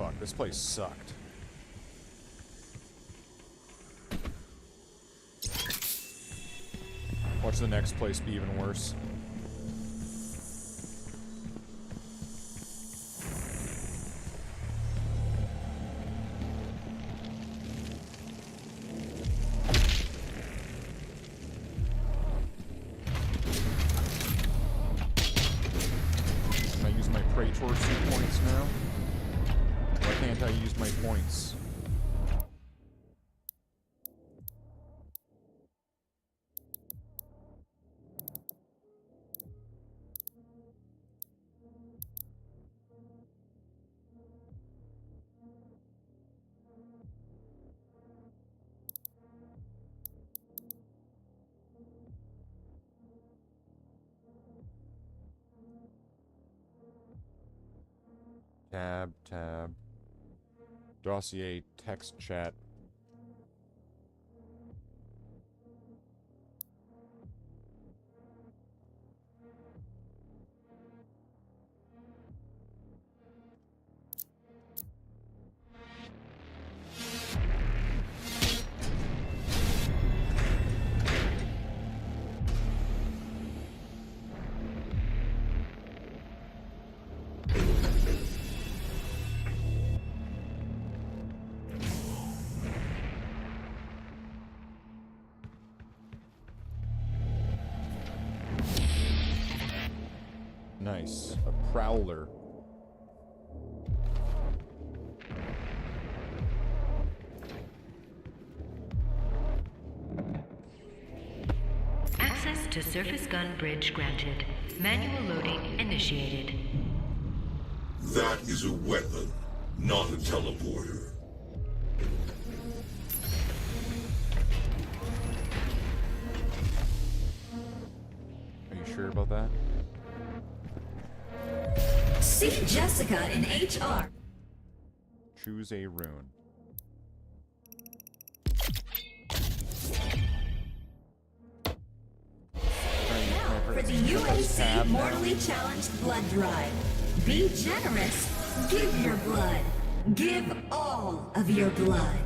Fuck, this place sucked. Watch the next place be even worse. Can I use my Praetor suit points now? Why can't I use my points? Tab. Dossier, text chat. Nice. A prowler. Access to surface gun bridge granted. Manual loading initiated. That is a weapon, not a teleporter. Are you sure about that? See Jessica in HR. Choose a rune. For the UAC Mortally Challenged Blood Drive. Be generous. Give your blood. Give all of your blood.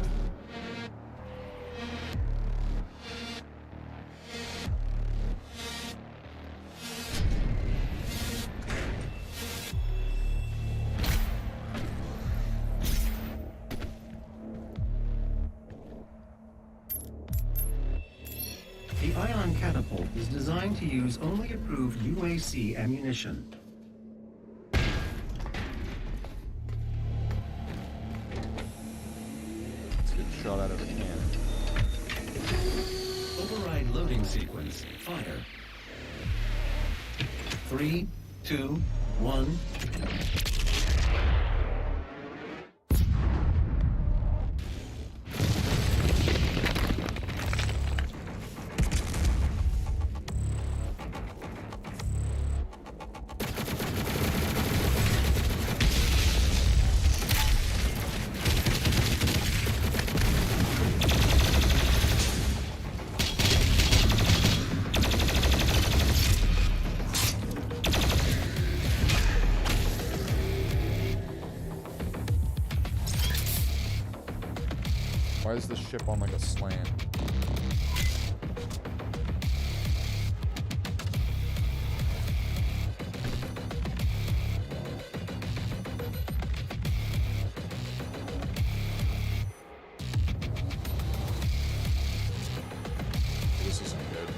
The ion catapult is designed to use only approved UAC ammunition. Let's get shot out of a cannon. Override loading sequence. Fire. 3, 2, 1. Why is this ship on like a slant? This isn't good.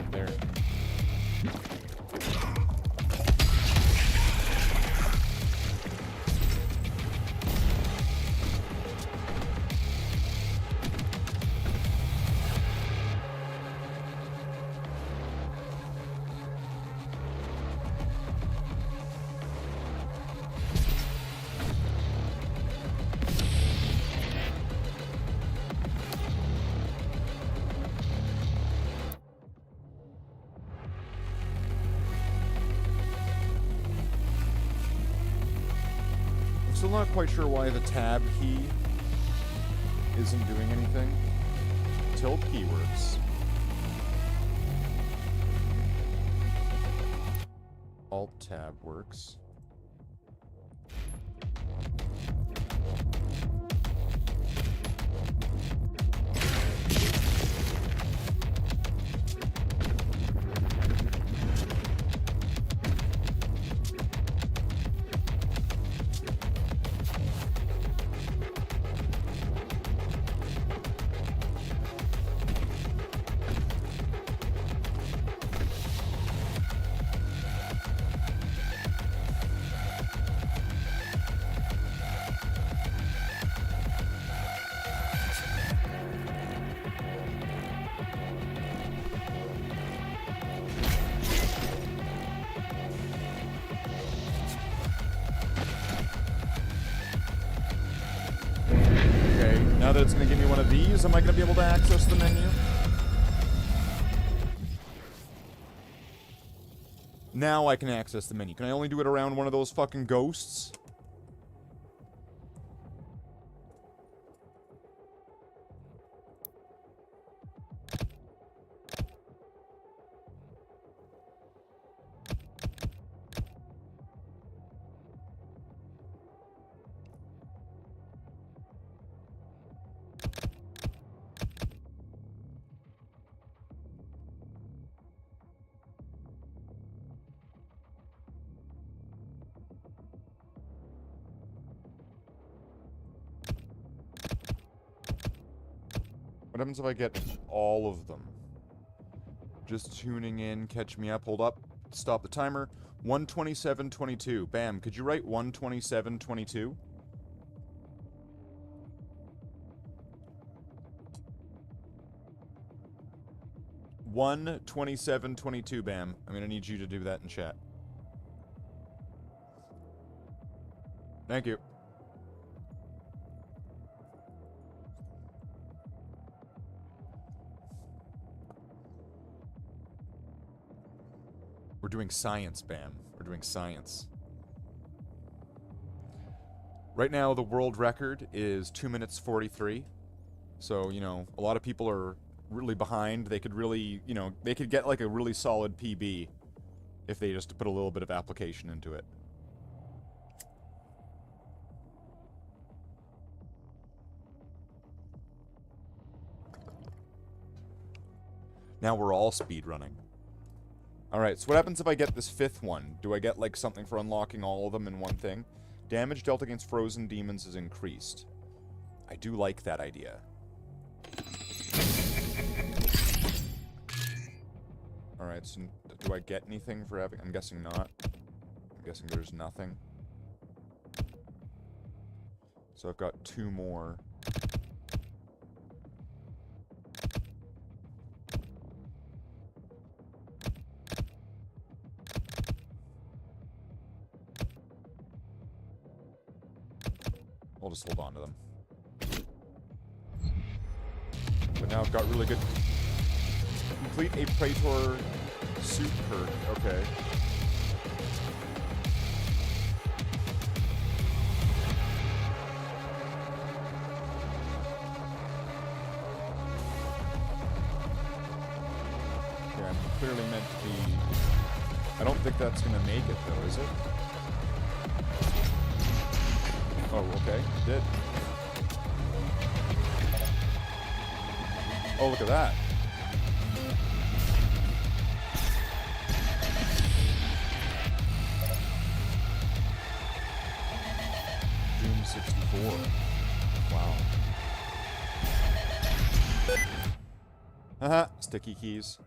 right there. Still not quite sure why the tab key isn't doing anything. Tilde key works. Alt tab works. Now that it's going to give me one of these, am I going to be able to access the menu? Now I can access the menu. Can I only do it around one of those fucking ghosts? What happens if I get all of them? Just tuning in, catch me up, hold up, stop the timer. 127.22. Bam, could you write 127.22? One 27.22, Bam. I'm gonna need you to do that in chat. Thank you. We're doing science, Bam. We're doing science. Right now, the world record is 2 minutes 43. So, you know, a lot of people are really behind. They could really, you know, they could get like a really solid PB if they just put a little bit of application into it. Now we're all speedrunning. Alright, so what happens if I get this fifth one? Do I get, like, something for unlocking all of them in one thing? Damage dealt against frozen demons is increased. I do like that idea. Alright, so do I get anything for having... I'm guessing not. I'm guessing there's nothing. So I've got 2 more. I'll just hold on to them. But now I've got really good... Complete a Praetor suit perk. Okay. Okay, I'm clearly meant to be... I don't think that's gonna make it though, is it? Oh, okay. It did. Oh, look at that. Doom 64. Wow. Haha, sticky keys.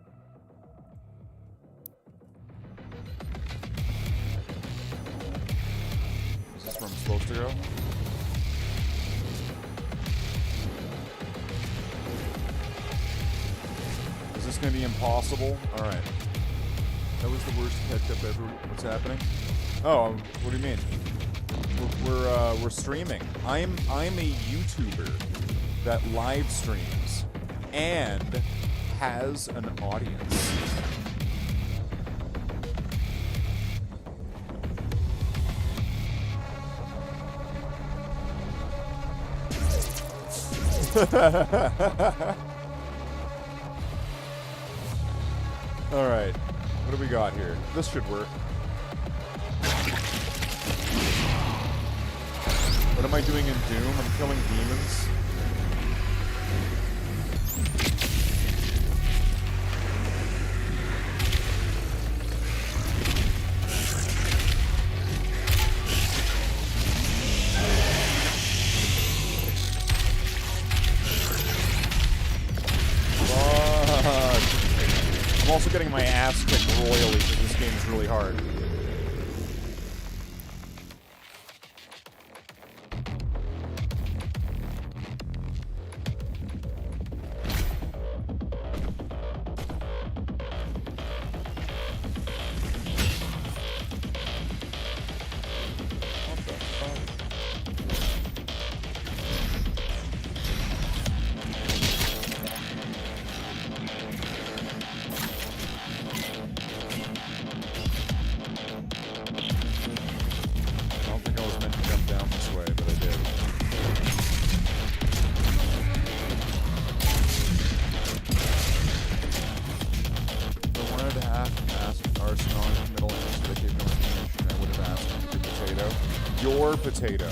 supposed to go? Is this gonna be impossible? Alright. That was the worst catch-up ever. What's happening? Oh, what do you mean? We're streaming. I'm a YouTuber that live streams and has an audience. Alright. What do we got here? This should work. What am I doing in Doom? I'm killing demons. I'm also getting my ass kicked royally because this game is really hard. What the fuck? I don't think I was meant to jump down this way, but I did. If I wanted to ask Arsenal in the middle answer that gave no information, I would have asked your potato. Your potato.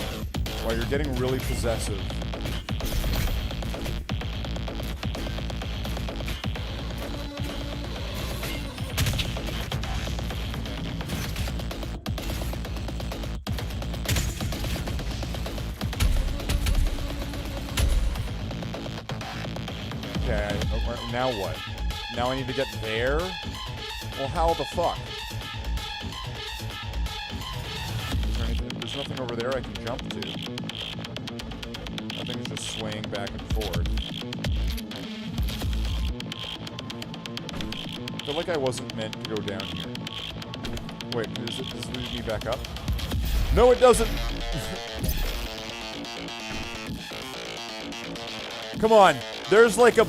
While you're getting really possessive. Okay, now what? Now I need to get there? Well, how the fuck? Is there anything? There's nothing over there I can jump to. Nothing's just swaying back and forth. I feel like I wasn't meant to go down here. Wait, does it lead me back up? No, it doesn't! Come on. There's like a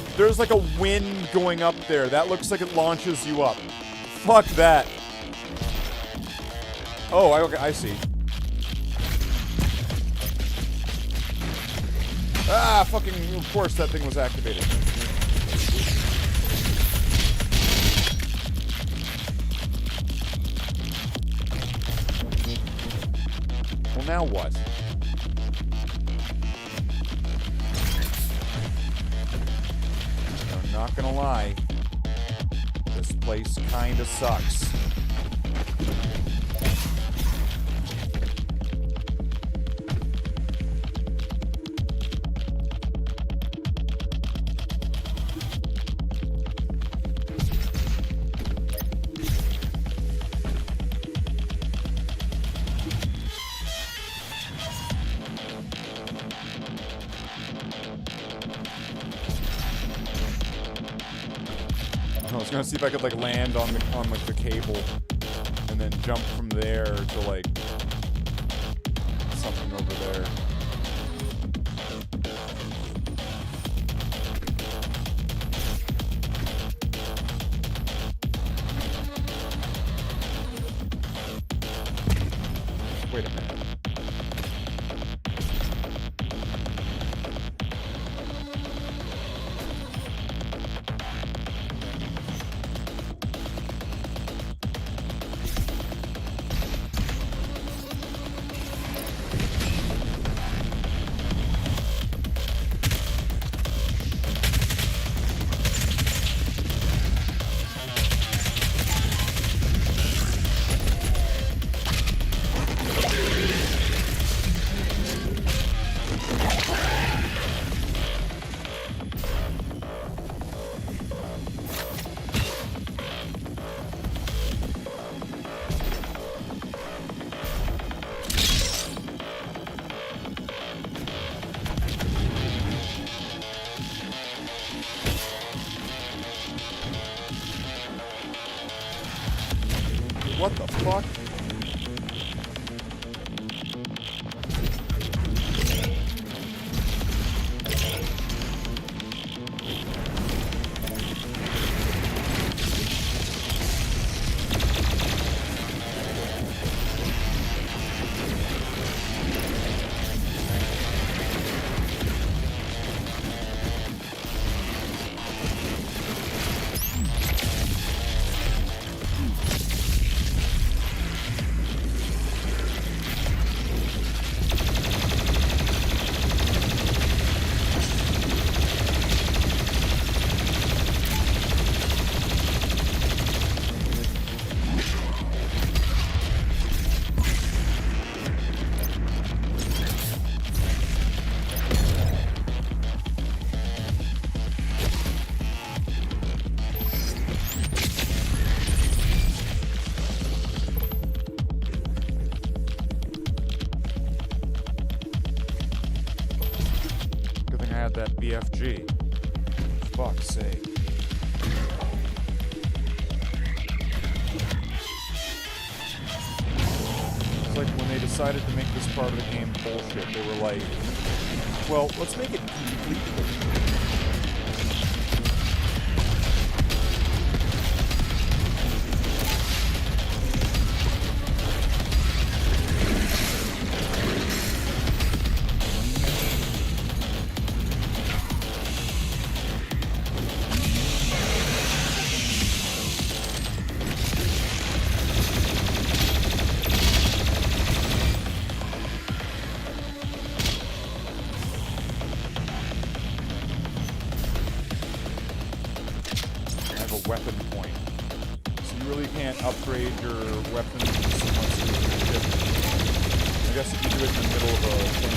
wind going up there. That looks like it launches you up. Fuck that. Oh, okay, I see. Ah, fucking, of course that thing was activated. Well, now what? I'm not gonna lie. This place kinda sucks. I was gonna see if I could like land on like the cable and then jump from there to like something over there. Wait a minute. What the fuck? Good thing I had that BFG. Fuck's sake. It's like when they decided to make this part of the game bullshit, they were like, well, let's make it completely. Weapon point. So you really can't upgrade your weapons once you get your ship. I guess if you do it in the middle of a thing.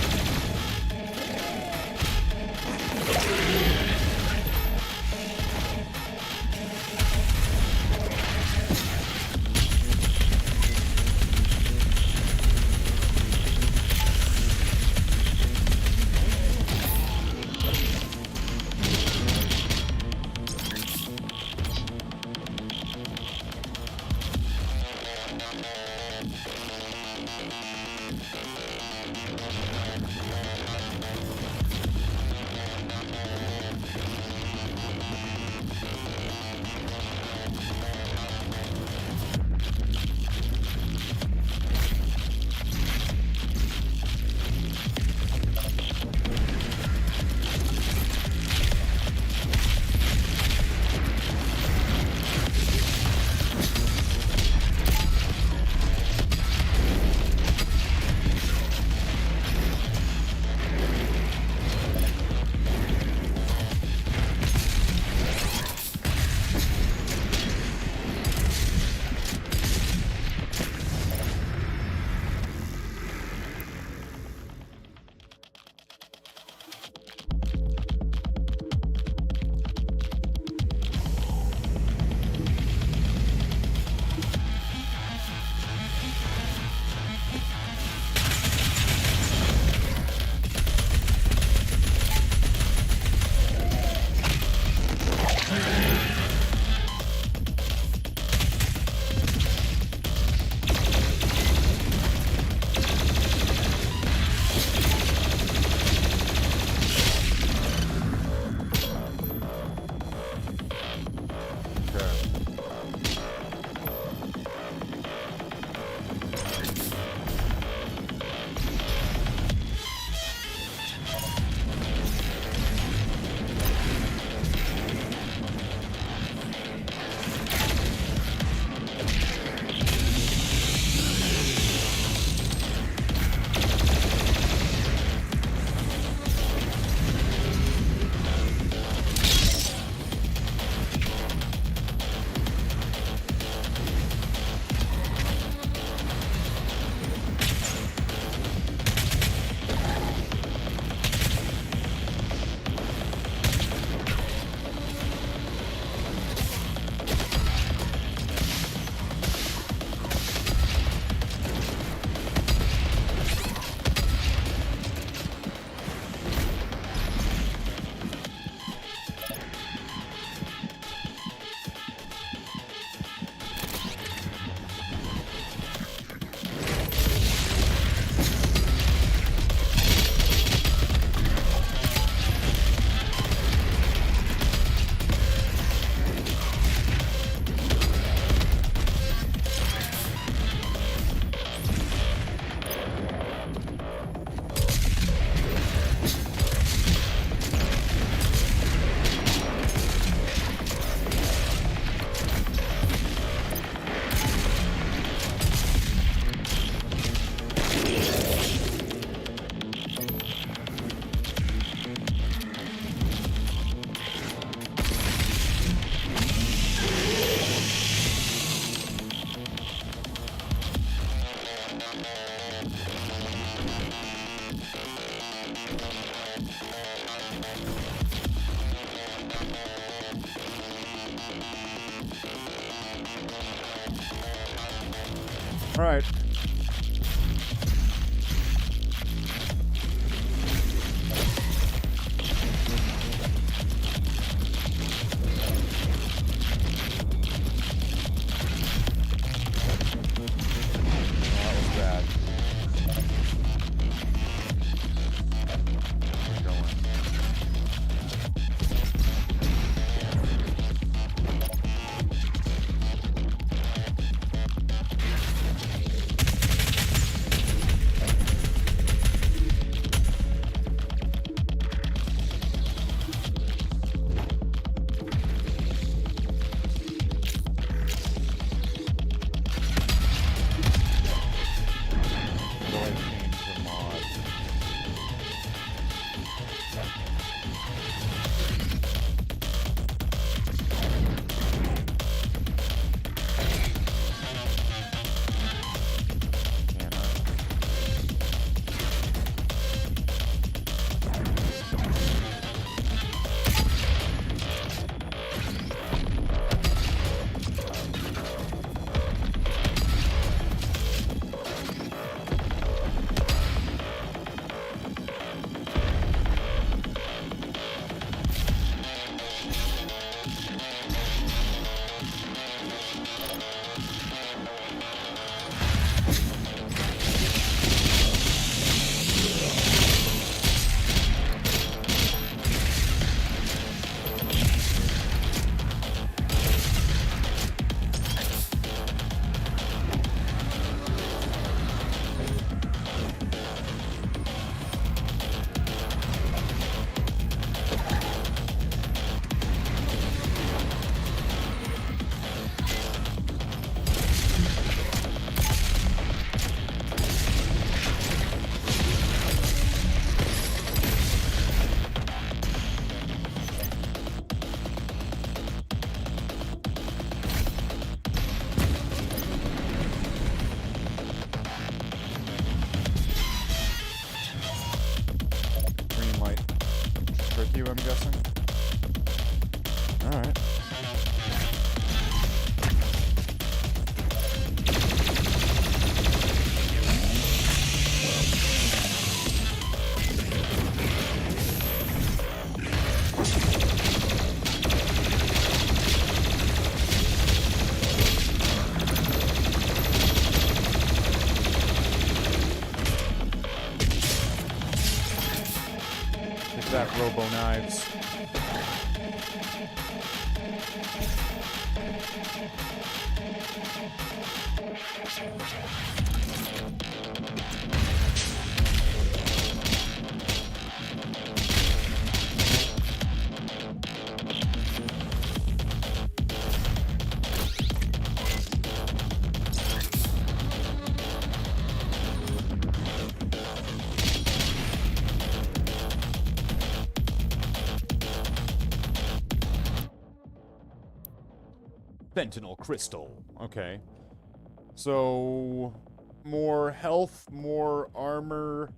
Alright. That was bad. Keep going. How do I change the mod? Can I? Green light. Trick you, I'm guessing? Alright. Take that, Robo Knives. Fentanyl crystal. Okay. So, more health, more armor.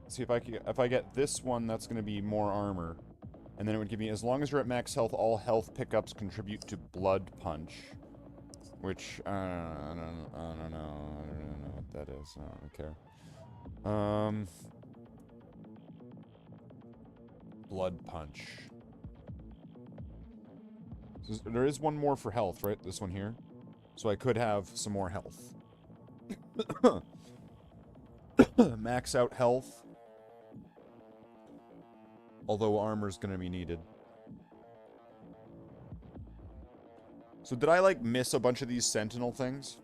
See if I get this one, that's going to be more armor. And then it would give me, as long as you're at max health, all health pickups contribute to blood punch. Which, I don't know what that is. I don't care. Blood punch. So there is one more for health, right? This one here. So I could have some more health. Max out health. Although armor's gonna be needed. So did I, like, miss a bunch of these sentinel things?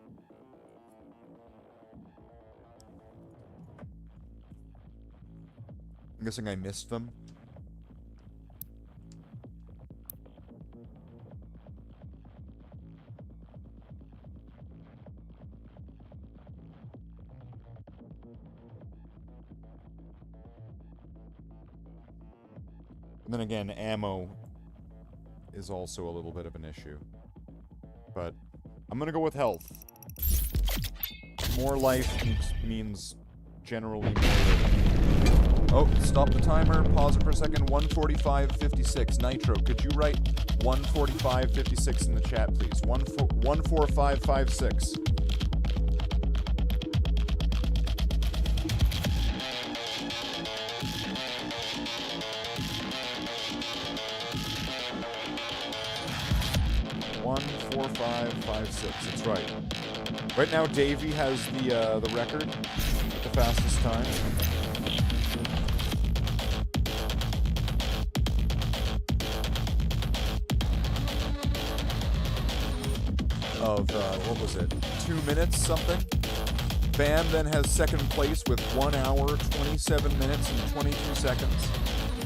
I'm guessing I missed them. And then again, ammo is also a little bit of an issue. But I'm gonna go with health. More life means generally more living. Oh, stop the timer. Pause it for a second. 1:45:56. Nitro, could you write 145.56 in the chat, please. 14556. One, 4, 5, 5, 6. That's right. Right now, Davey has the record at the fastest time. Of, what was it? 2 minutes something? Bam then has second place with 1 hour, 27 minutes, and 22 seconds.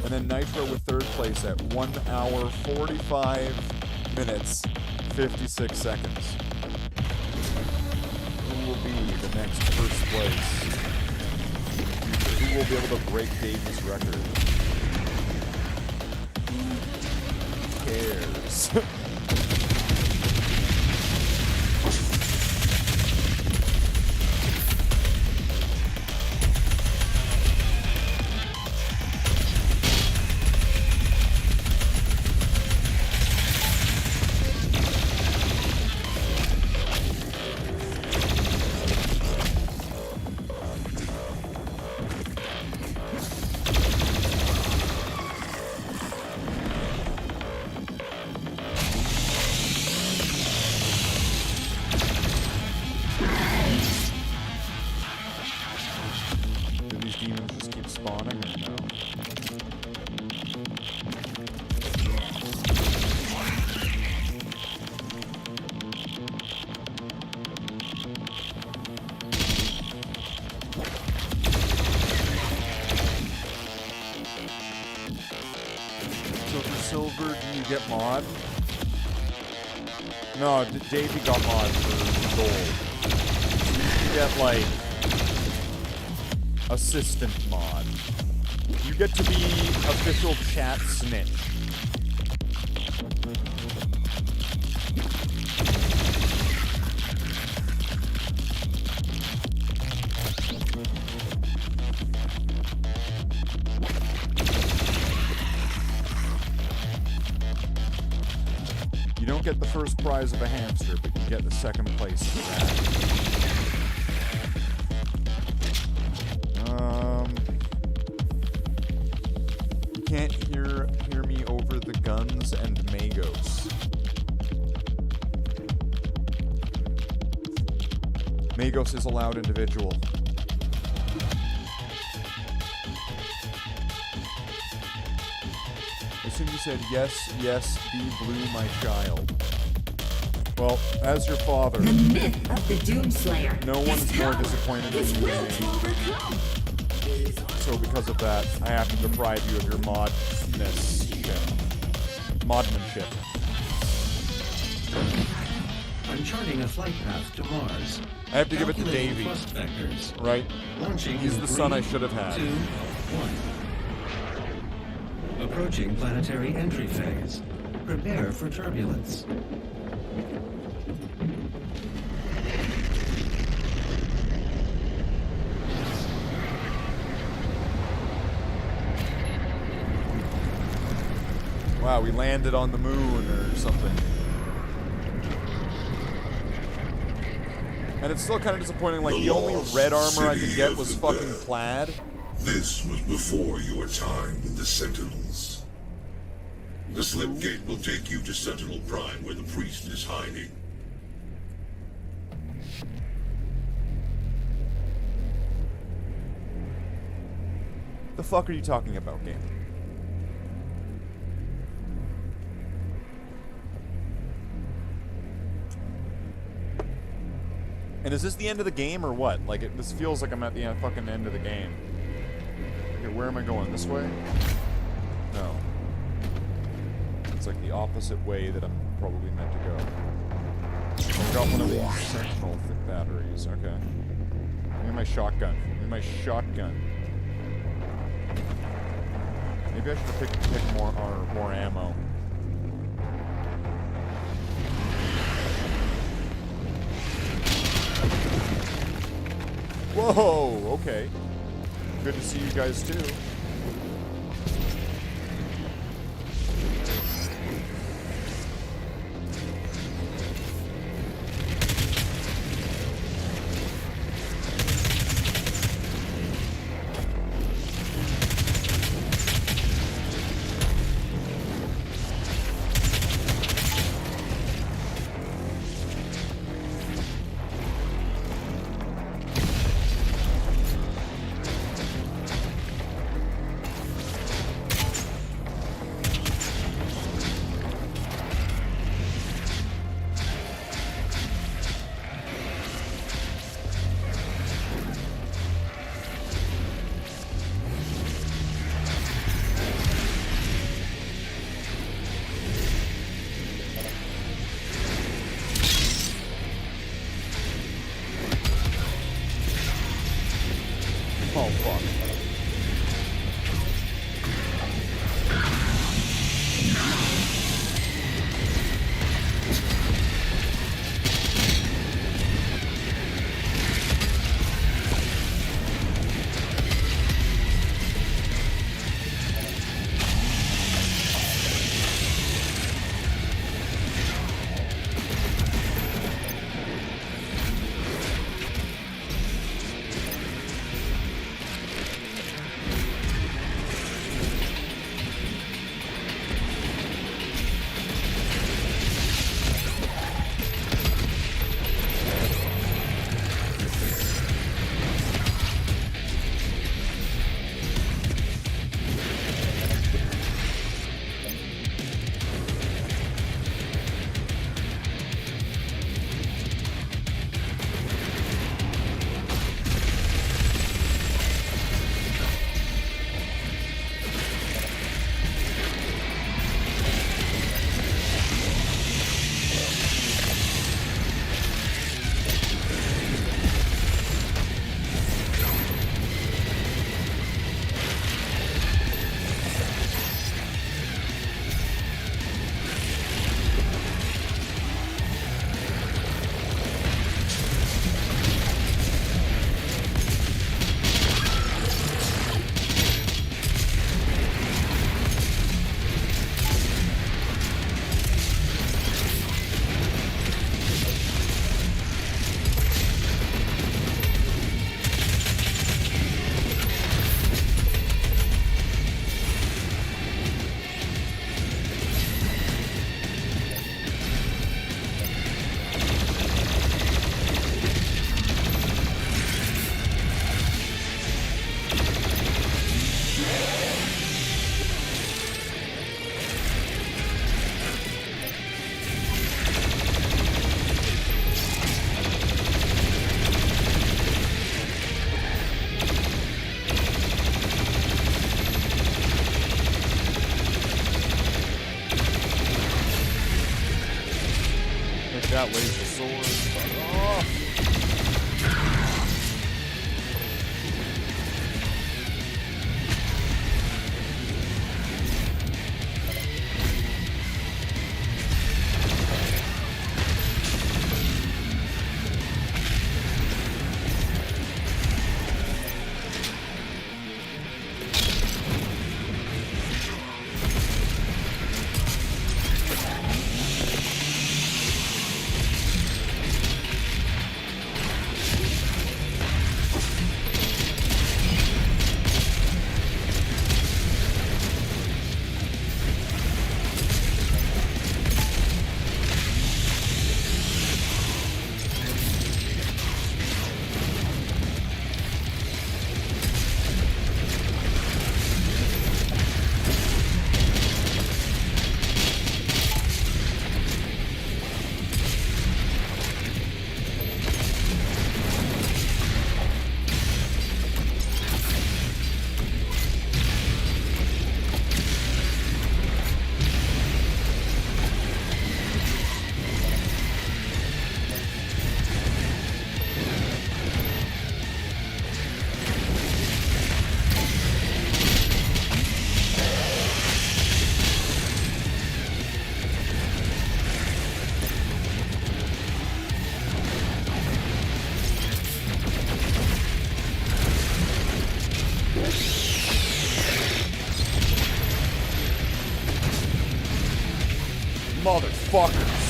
And then Nitro with third place at 1 hour, 45 minutes, 56 seconds. Who will be the next first place? Who will be able to break Davey's record? Who cares? Get mod? No, Davey got mod for gold. You get, like, assistant mod. You get to be official chat snitch. You don't get the first prize of a hamster, but you get the second place of that. You can't hear me over the guns and Magos. Magos is a loud individual. As soon as you said, yes, yes, be blue, my child. Well, as your father, The myth of the Doomslayer. no one is more disappointed than you and me. So because of that, I have to deprive you of your modmanship. I'm charting a flight path to Mars. I have to give it to Calculating Davey, thrust vectors. right? Launching He's in the 3, son I should have had. 2, 1. Approaching planetary entry phase. Prepare for turbulence. Wow, we landed on the moon or something. And it's still kind of disappointing, like, the only red armor I could get was fucking plaid. This was before your time with the Sentinels. The slip gate will take you to Sentinel Prime where the priest is hiding. The fuck are you talking about, game? And is this the end of the game or what? Like, this feels like I'm at the fucking end of the game. Okay, where am I going? This way? No. It's like the opposite way that I'm probably meant to go. I've got one of these Sentinel batteries. Okay. Give me my shotgun. Give me my shotgun. Maybe I should have picked more ammo. Whoa, okay. Good to see you guys too. that lays the sword. Oh. Motherfuckers.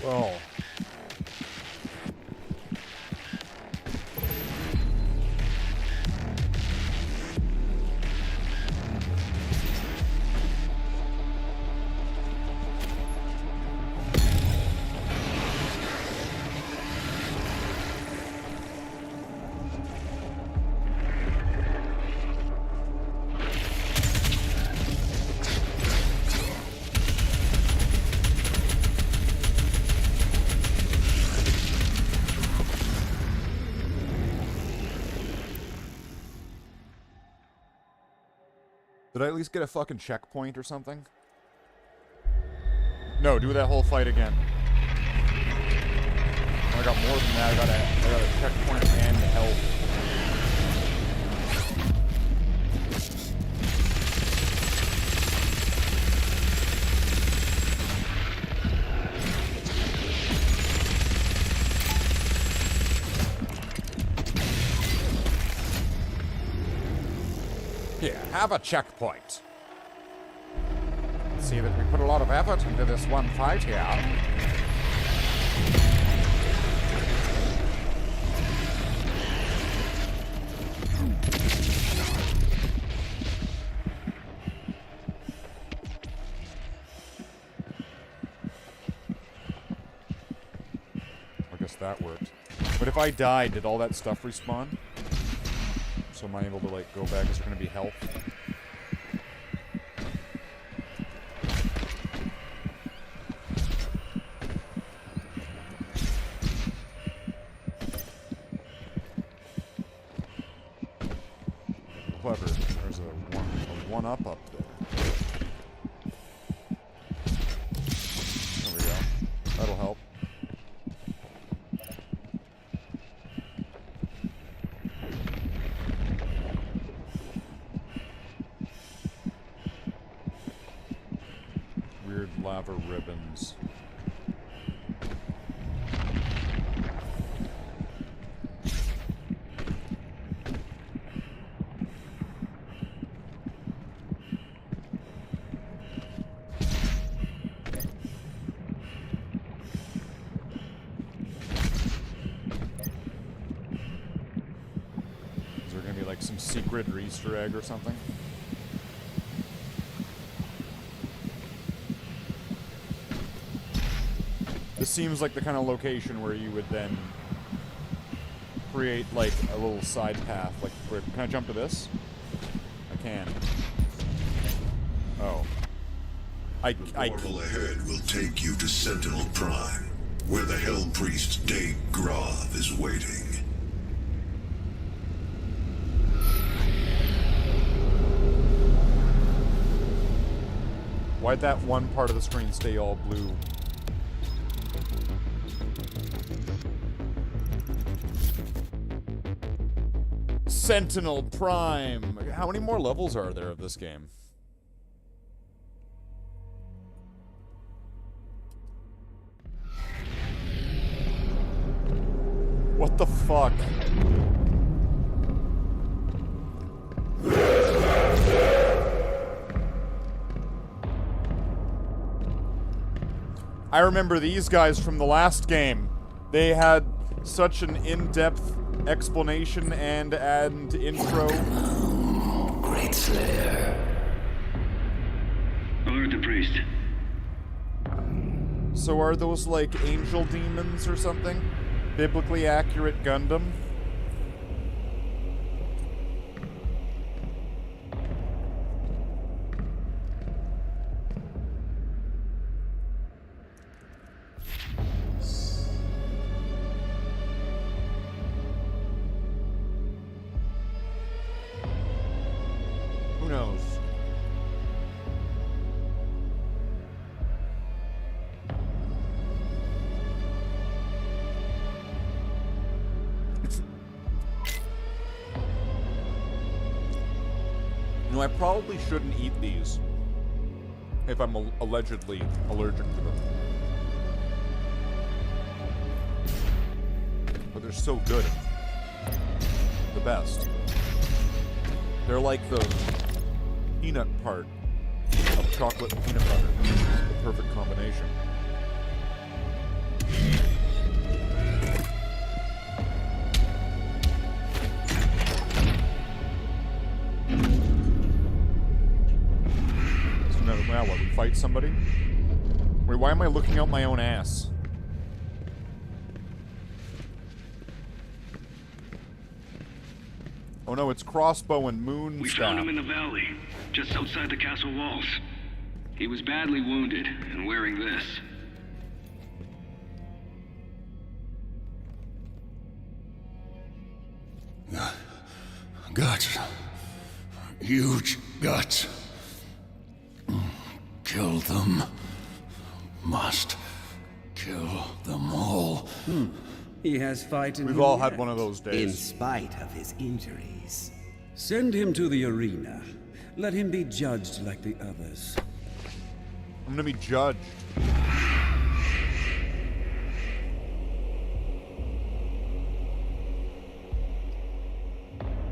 Well. Did I at least get a fucking checkpoint or something? No, do that whole fight again. Oh, I got more than that. I got a checkpoint and health. Here, have a checkpoint. See that we put a lot of effort into this one fight here. I guess that worked. But if I died, did all that stuff respawn? So am I able to, like, go back? Is there gonna be health? Clever. There's a one-up up there. There we go. That'll help. Weird lava ribbons. Is there gonna be like some secret Easter egg or something? This seems like the kind of location where you would then create like a little side path. Like, can I jump to this? I can. Oh. The portal ahead will take you to Sentinel Prime, where the Hell Priest Day Grav is waiting. Why'd that one part of the screen stay all blue? Sentinel Prime! How many more levels are there of this game? What the fuck? I remember these guys from the last game. They had such an in-depth explanation and intro. Great Slayer. Alert the priest. So are those like angel demons or something? Biblically accurate Gundam? Who knows? You know, I probably shouldn't eat these if I'm allegedly allergic to them. But they're so good. The best. They're like the peanut part of chocolate and peanut butter. It's the perfect combination. fight somebody? Wait, why am I looking out my own ass? Oh no, it's crossbow and moon We staff. found him in the valley, just outside the castle walls. He was badly wounded and wearing this. Guts. Huge guts. Kill them. Must kill them all. He has fight in We've him all had yet, one of those in days. spite of his injuries. Send him to the arena. Let him be judged like the others. I'm gonna be judged.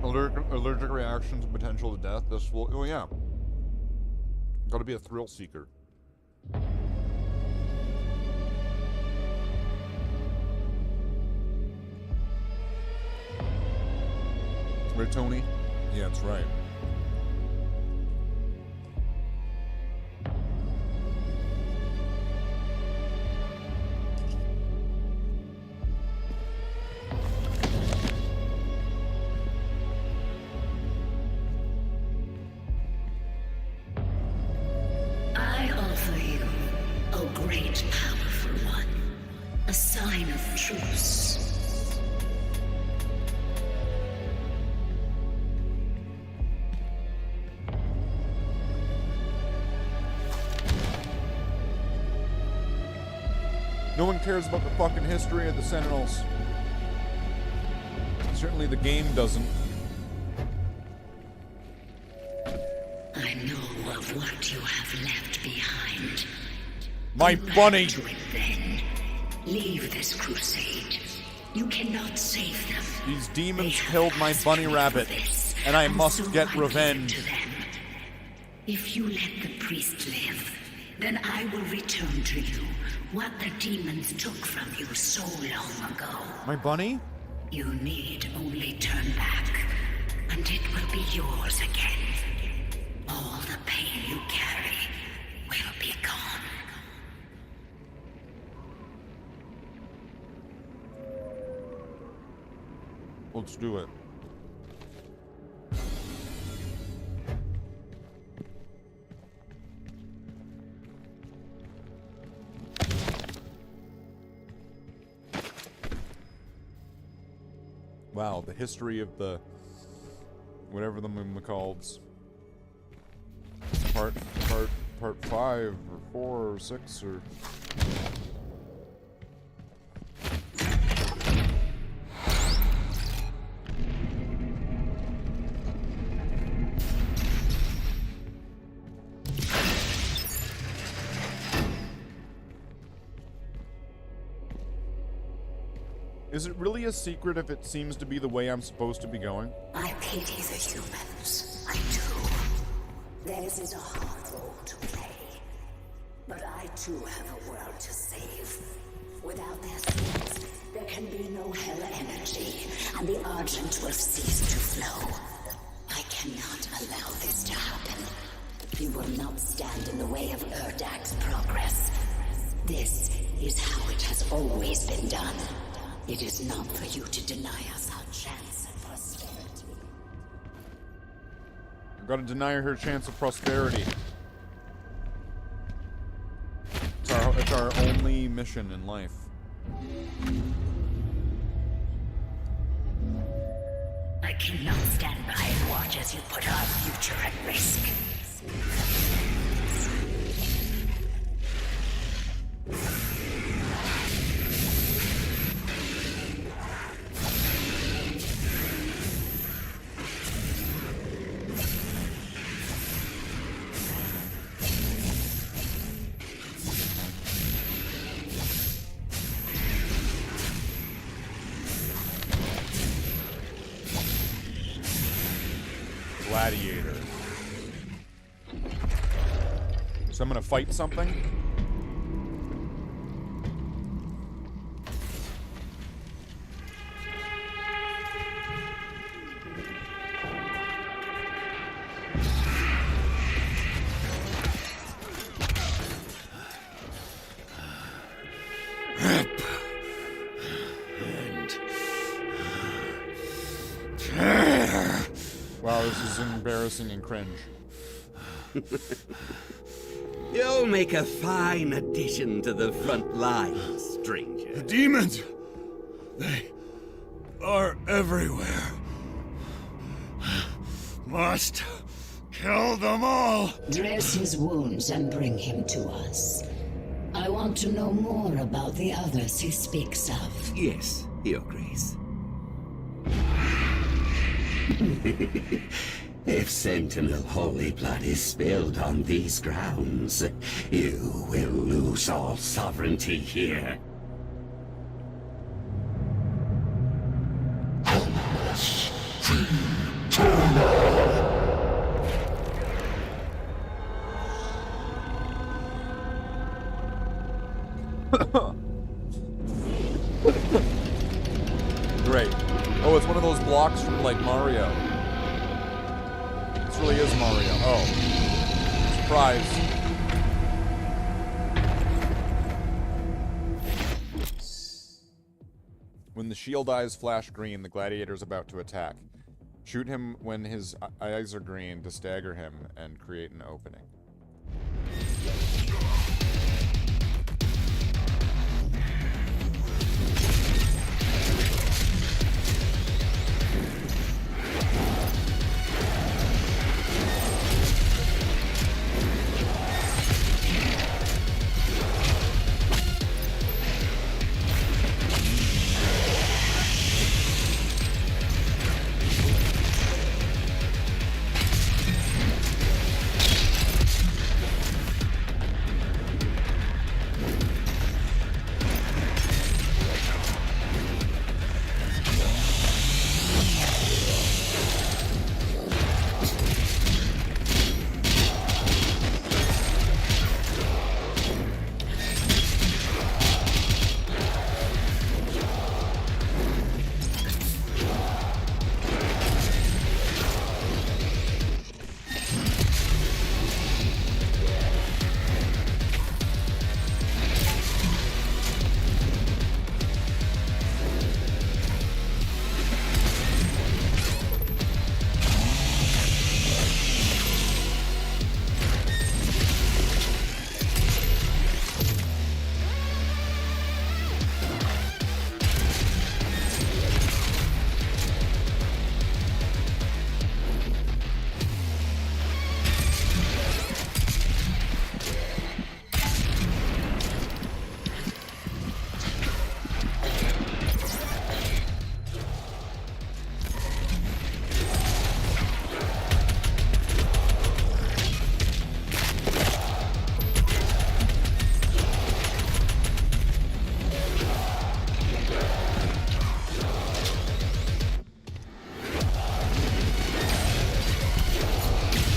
Allergic reactions and potential to death. This will. Oh yeah. Gotta be a thrill seeker. Right, Tony? Yeah, that's right. I offer you, O great powerful one, a sign of truce. No one cares about the fucking history of the Sentinels. Certainly the game doesn't. I know of what you have left behind. My Go back bunny! to it then. Leave this crusade. You cannot save them. These demons They have killed my asked bunny me for rabbit, this, and I must so get I give it revenge. to them. If you let the priest live, then I will return to you what the demons took from you so long ago. My bunny? You need only turn back, and it will be yours again. All the pain you carry will be gone. Let's do it. Wow, the history of the whatever the McCalls. Part 5 or 4 or 6 or Is it really a secret if it seems to be the way I'm supposed to be going? I pity the humans. I do. Theirs is a hard role to play. But I too have a world to save. Without their souls, there can be no hell energy, and the Argent will cease to flow. I cannot allow this to happen. You will not stand in the way of Erdak's progress. This is how it has always been done. It is not for you to deny us our chance at prosperity. I've got to deny her a chance of prosperity. It's our only mission in life. I cannot stand by and watch as you put our future at risk. Gladiator. So I'm gonna fight something? Wow, this is embarrassing and cringe. You'll make a fine addition to the front lines, stranger. The demons! They are everywhere. Must kill them all! Dress his wounds and bring him to us. I want to know more about the others he speaks of. Yes, Your Grace. If Sentinel holy blood is spilled on these grounds, you will lose all sovereignty here. Great. Oh, it's one of those blocks from, like, Mario. This really is Mario. Oh. Surprise. When the shield eyes flash green, the gladiator's about to attack. Shoot him when his eyes are green to stagger him and create an opening.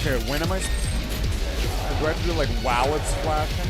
Okay, when am I... Do I have to do, like, while it's flashing?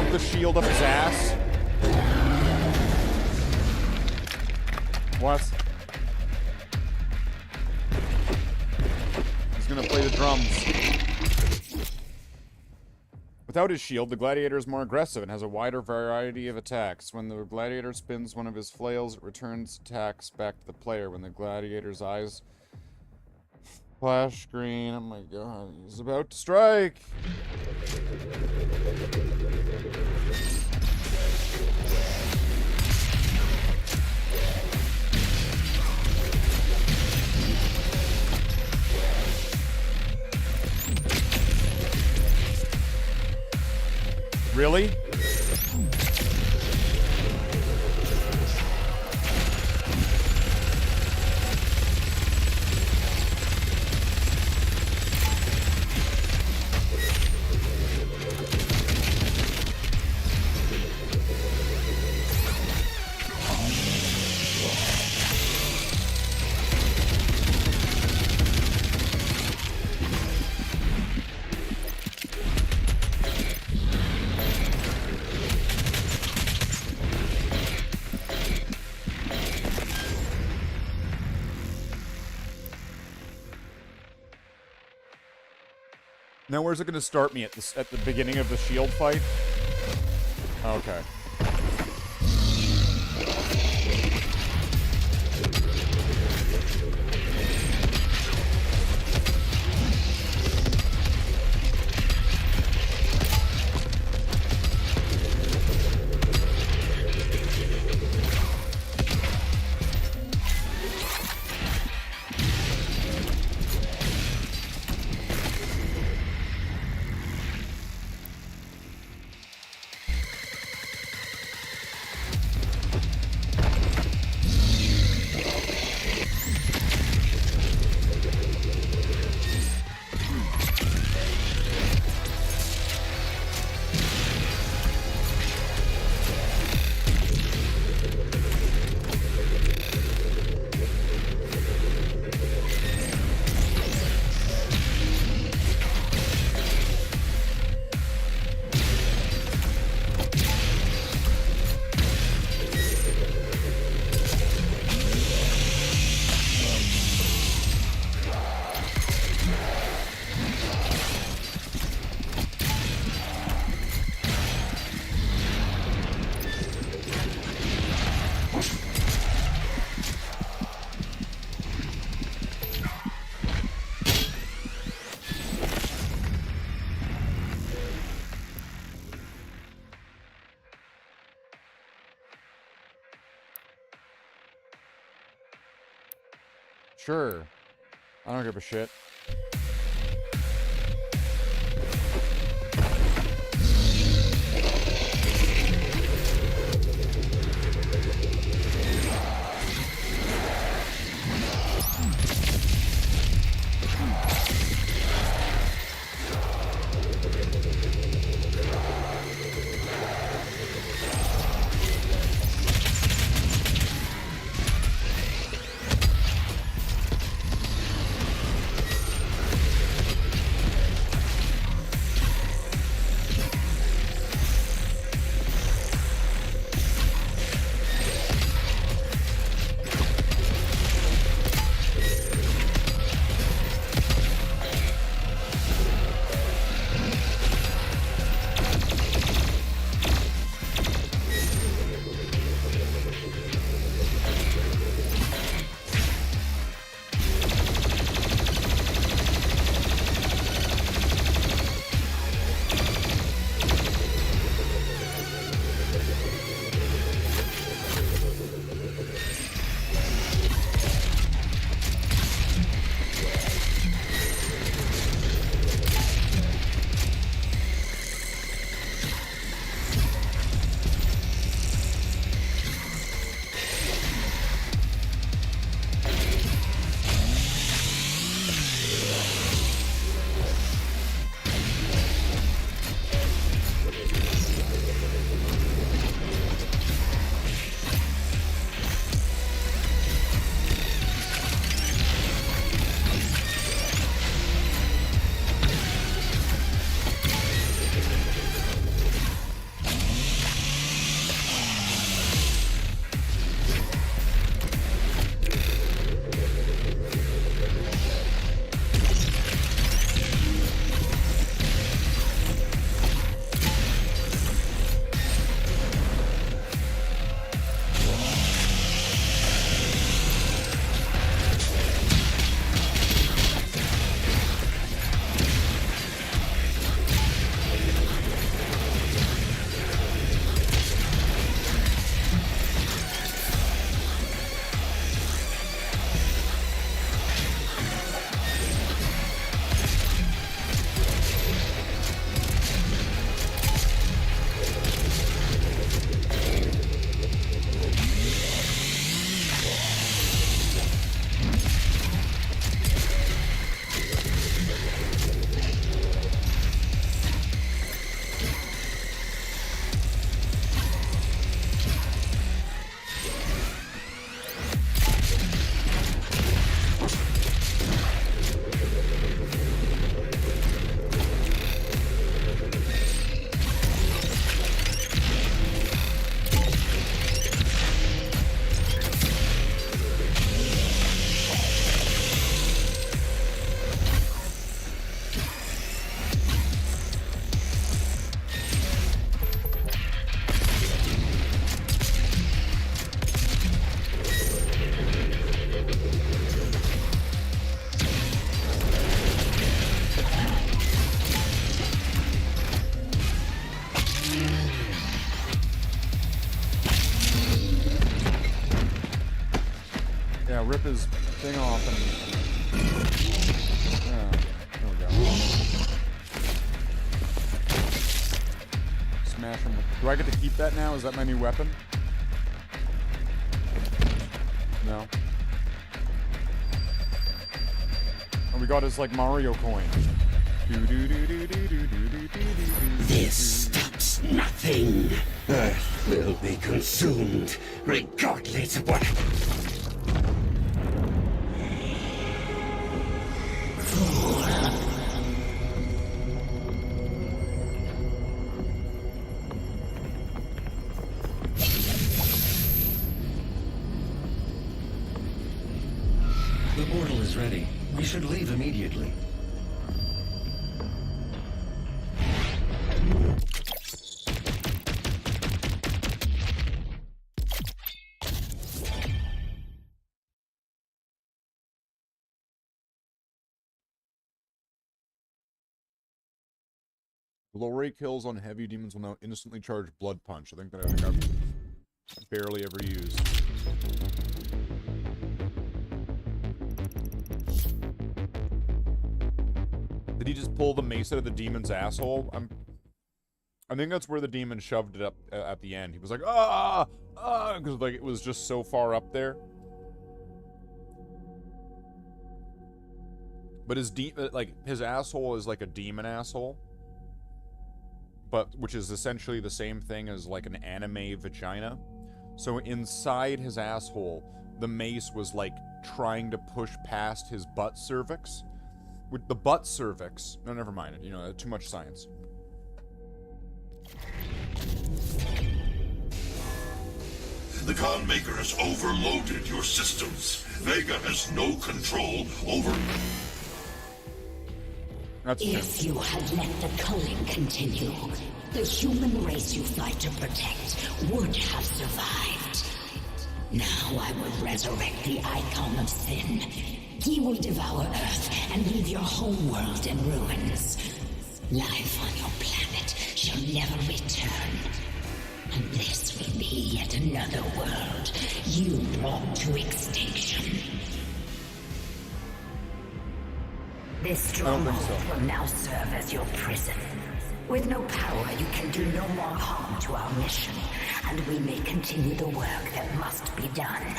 shove the shield up his ass? What? He's gonna play the drums. Without his shield, the gladiator is more aggressive and has a wider variety of attacks. When the gladiator spins one of his flails, it returns attacks back to the player. When the gladiator's eyes flash green, oh my god, he's about to strike! Really? Now where's it gonna start me? At the beginning of the shield fight? Okay. Sure. I don't give a shit. rip his thing off and... Yeah, there we go. Smash him. Do I get to keep that now? Is that my new weapon? No. Oh, we got his, like, Mario coin. This stops nothing. Earth will be consumed, regardless of what... The portal is ready. We should leave immediately. Low rate kills on heavy demons will now instantly charge Blood Punch. I think I've barely ever used. Did he just pull the mace out of the demon's asshole? I think that's where the demon shoved it up at the end. He was like, ah, because like it was just so far up there. But his asshole is like a demon asshole. But, which is essentially the same thing as, like, an anime vagina. So inside his asshole, the mace was, like, trying to push past his butt cervix. With the butt cervix... No, never mind. You know, too much science. The Khan Maker has overloaded your systems. Vega has no control over... If you had let the culling continue, the human race you fight to protect would have survived. Now I will resurrect the icon of sin. He will devour Earth and leave your home world in ruins. Life on your planet shall never return. And this will be yet another world you brought to extinction. This stronghold will now serve as your prison. With no power, you can do no more harm to our mission, and we may continue the work that must be done.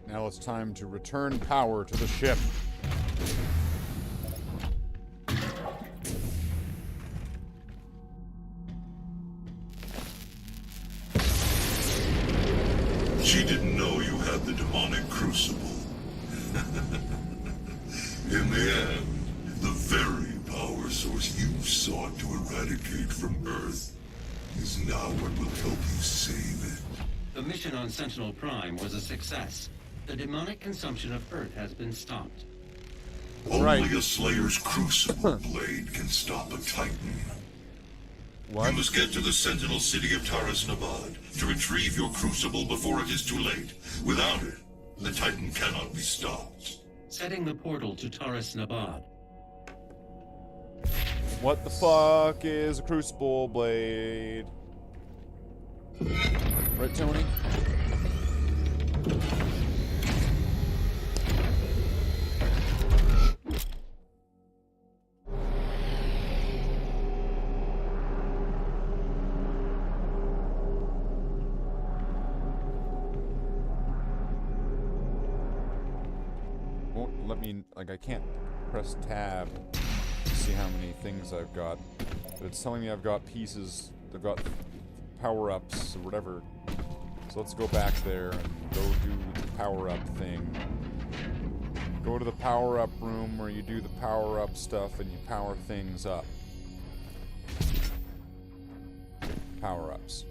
Now it's time to return power to the ship. She didn't know you had the demonic crucible. In the end, the very power source you sought to eradicate from Earth is now what will help you save it. The mission on Sentinel Prime was a success. The demonic consumption of Earth has been stopped. Only a Slayer's crucible blade can stop a Titan. What? You must get to the Sentinel city of Taras Nabad to retrieve your crucible before it is too late. Without it, the Titan cannot be stopped. Setting the portal to Taras Nabad. What the fuck is a crucible blade? Right, Tony? Won't let me, like, I can't press tab to see how many things I've got. But it's telling me I've got pieces, I've got power-ups or whatever. So let's go back there and go do the power-up thing. Go to the power-up room where you do the power-up stuff and you power things up. Power-ups.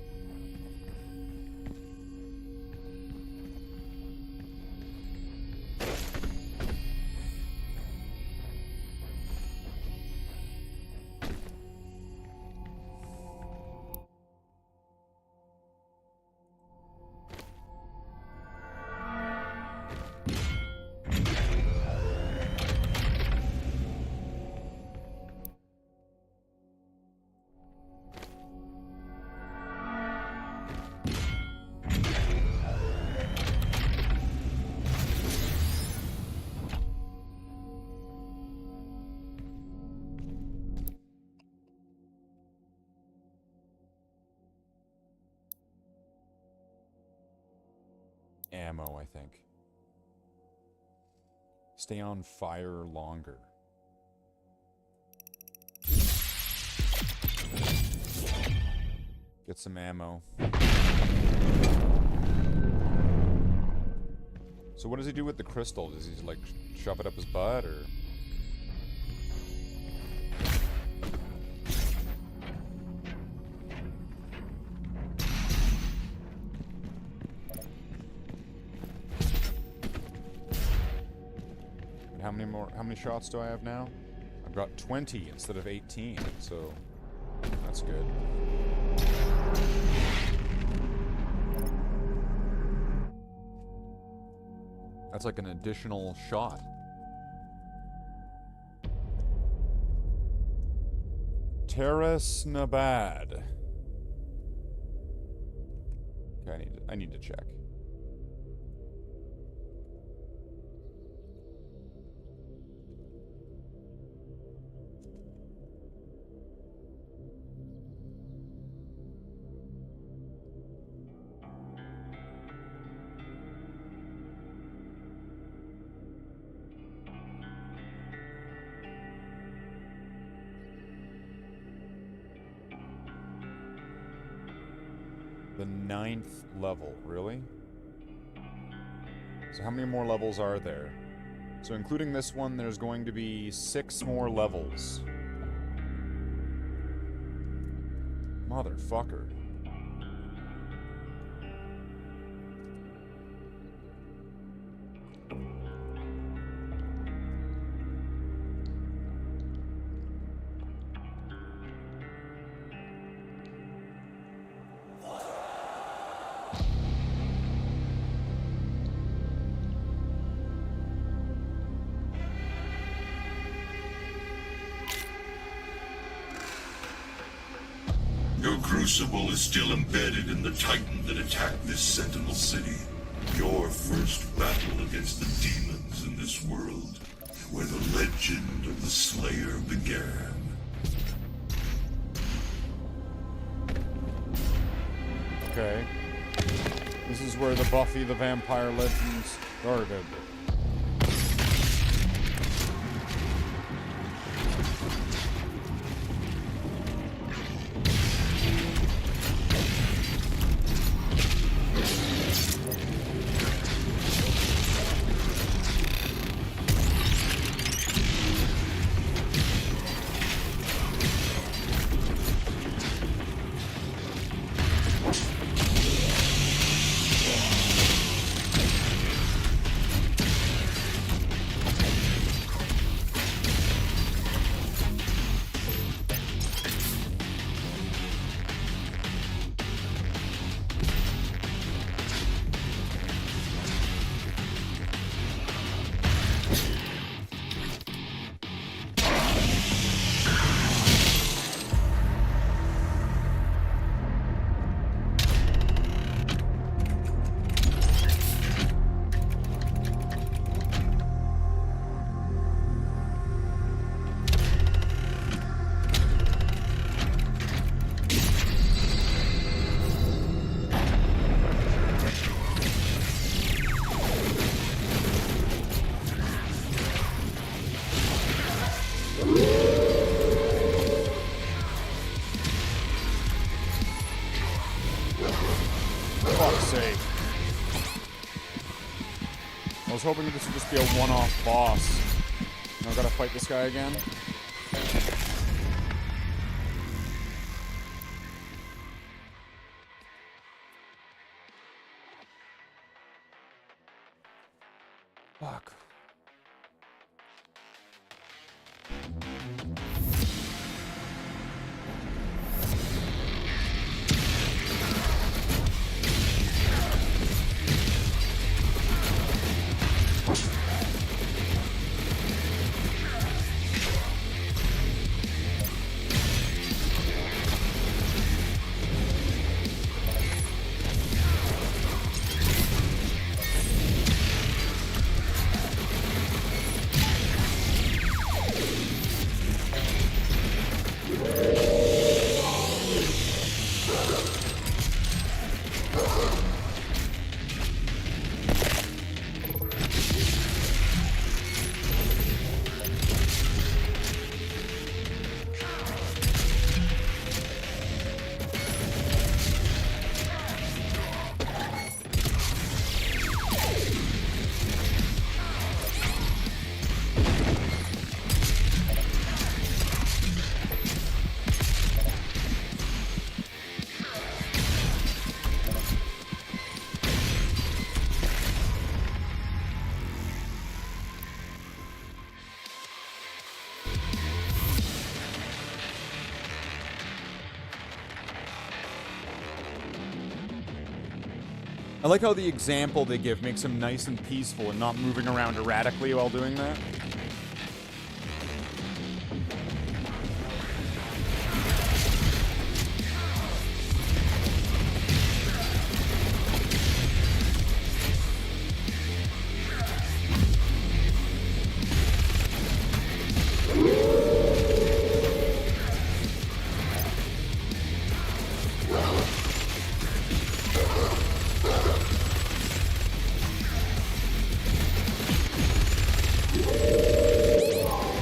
ammo, I think. Stay on fire longer. Get some ammo. So what does he do with the crystal? Does he, like, shove it up his butt, or...? And how many shots do I have now? I've got 20 instead of 18, so... that's good. That's like an additional shot. Terrace Nabad. Okay, I need to check. The 9th level, really? So how many more levels are there? So including this one, there's going to be 6 more levels. Motherfucker. Your crucible is still embedded in the Titan that attacked this Sentinel City. Your first battle against the demons in this world, where the legend of the Slayer began. Okay. This is where the Buffy the Vampire legend started. I was hoping this would just be a one-off boss. Now I gotta fight this guy again. Fuck. I like how the example they give makes him nice and peaceful and not moving around erratically while doing that.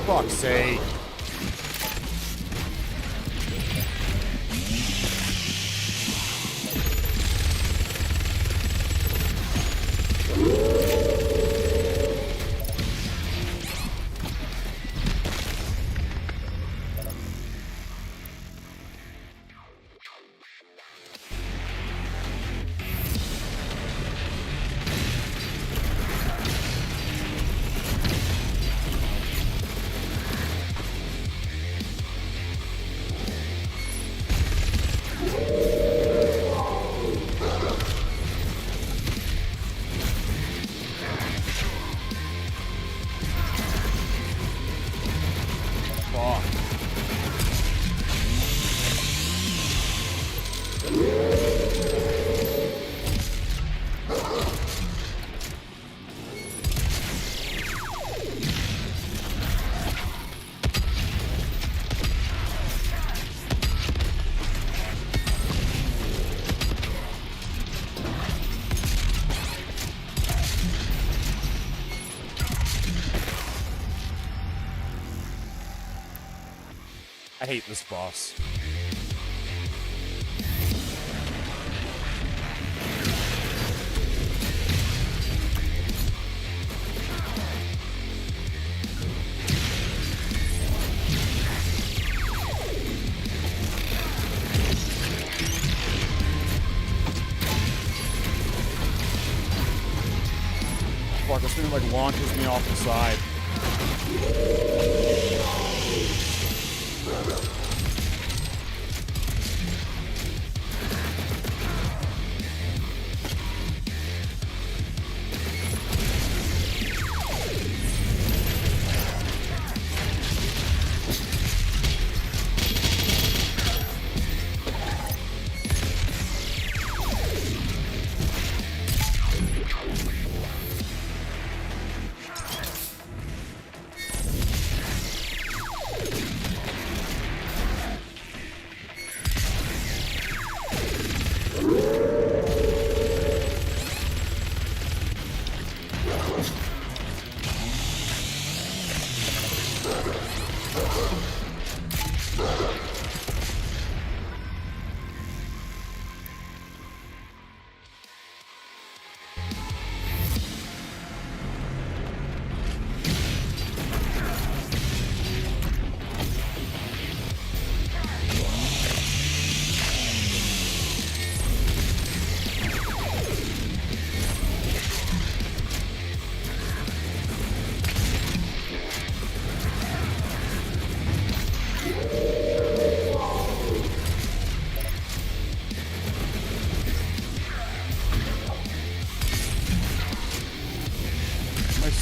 Fuck's sake. I hate this boss. Fuck, this thing like launches me off the side.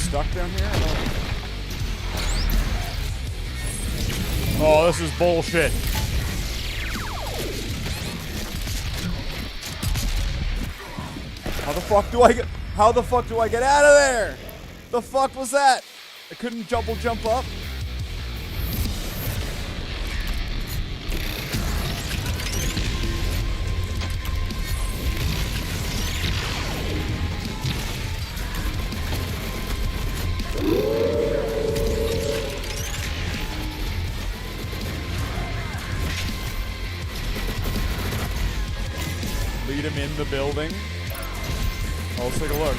Stuck down here? Oh, this is bullshit. How the fuck do I get out of there? The fuck was that? I couldn't jump up. Lead him in the building. Let's take a look.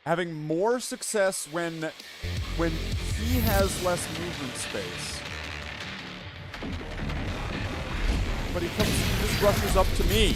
having more success when he has less movement space. But he just rushes up to me.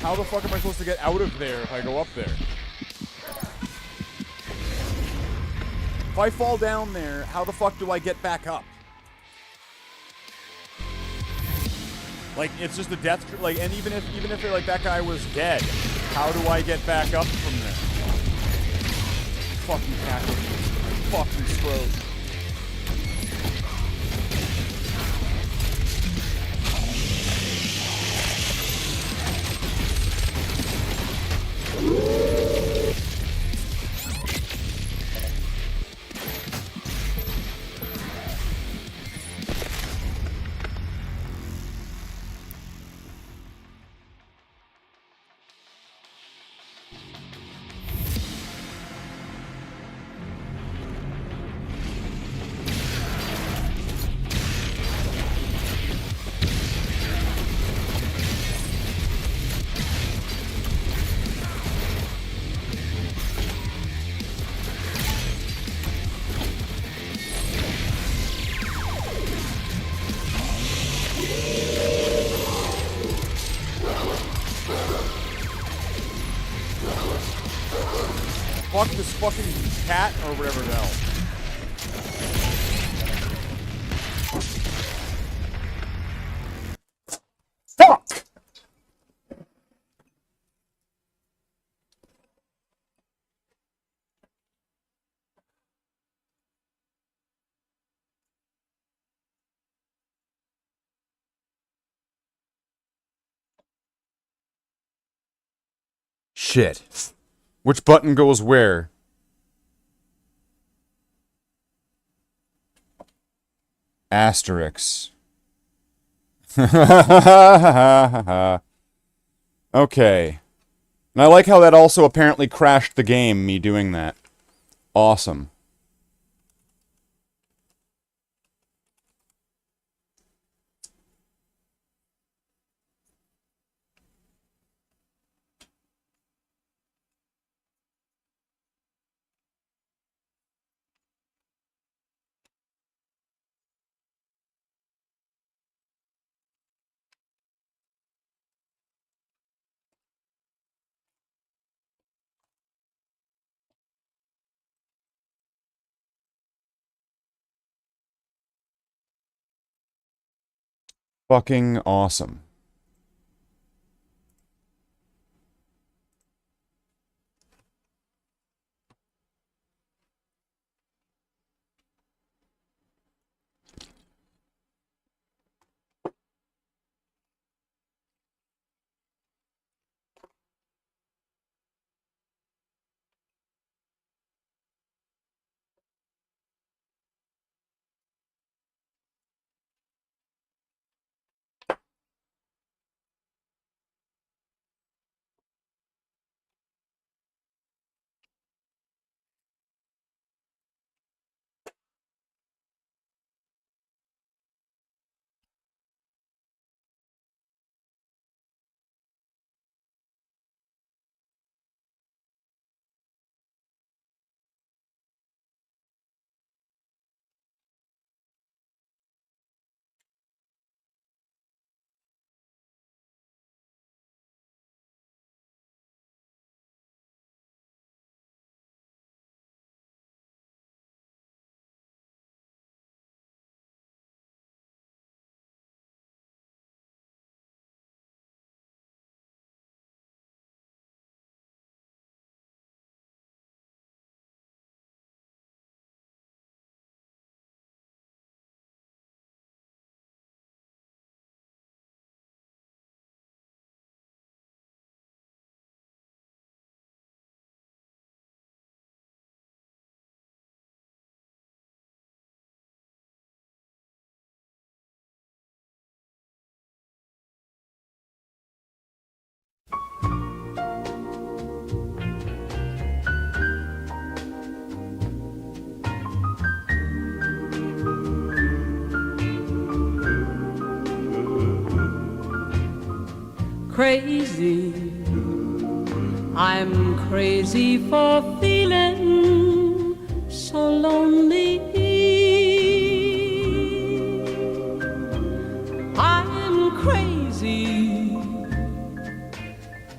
How the fuck am I supposed to get out of there if I go up there? If I fall down there, how the fuck do I get back up? Like, it's just a death... Like, and even if like, that guy was dead, how do I get back up from there? Fucking cackle. fucking throat. Fuck this fucking cat or whatever the hell. Fuck! Shit. Which button goes where? Asterix. Okay. And I like how that also apparently crashed the game, me doing that. Awesome. Fucking awesome. Crazy, I'm crazy for feeling so lonely. I'm crazy,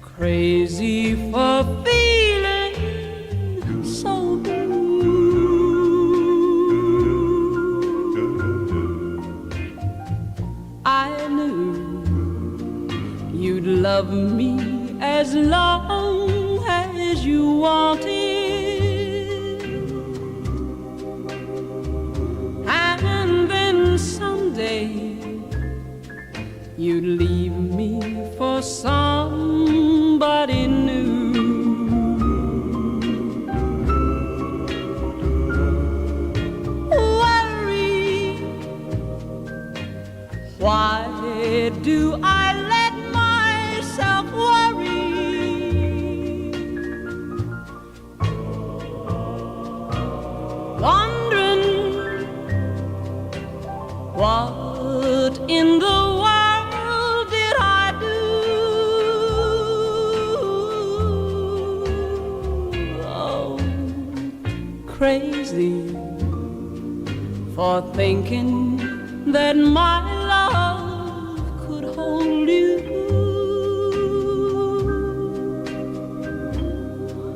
crazy for feeling so blue. I knew you'd love me as long as you wanted. you'd leave me for somebody new. Worry, why do I let myself worry? Wondering what in the world did I do? Oh, crazy for thinking that my love could hold you.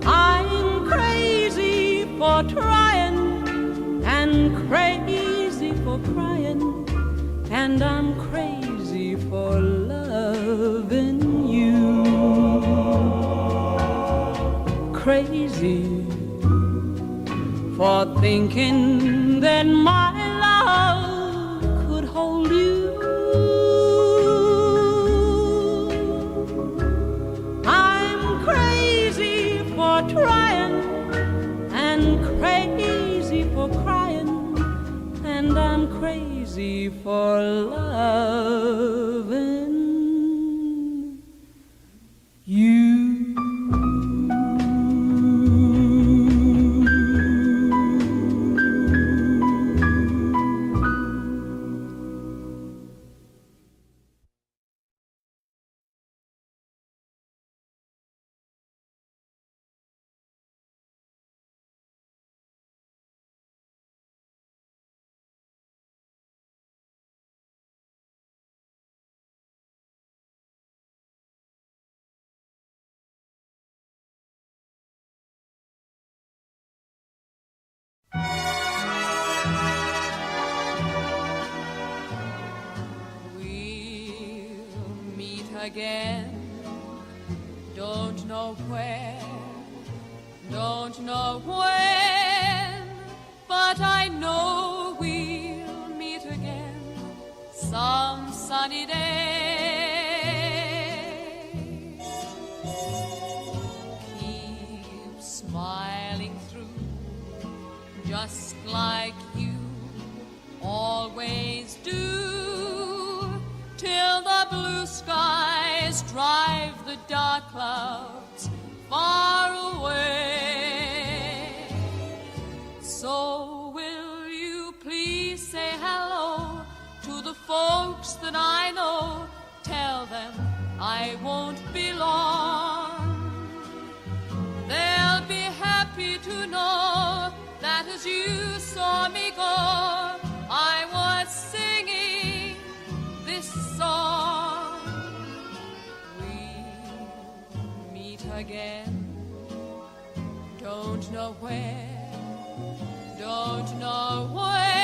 I'm crazy for trying and crazy for crying, and I'm crazy for loving you. Crazy for thinking that my love could hold you. I'm crazy for trying and crazy for crying, and I'm crazy for loving you. We'll meet again. Don't know where, don't know when, but I know we'll meet again some sunny day. Keep smiling through, just like you always do, till the blue skies drive the dark clouds far away. So will you please say hello to the folks that I know? Tell them I won't be long. They'll be happy to know that as you saw me go, I was singing this song. We'll meet again. Don't know where, don't know where,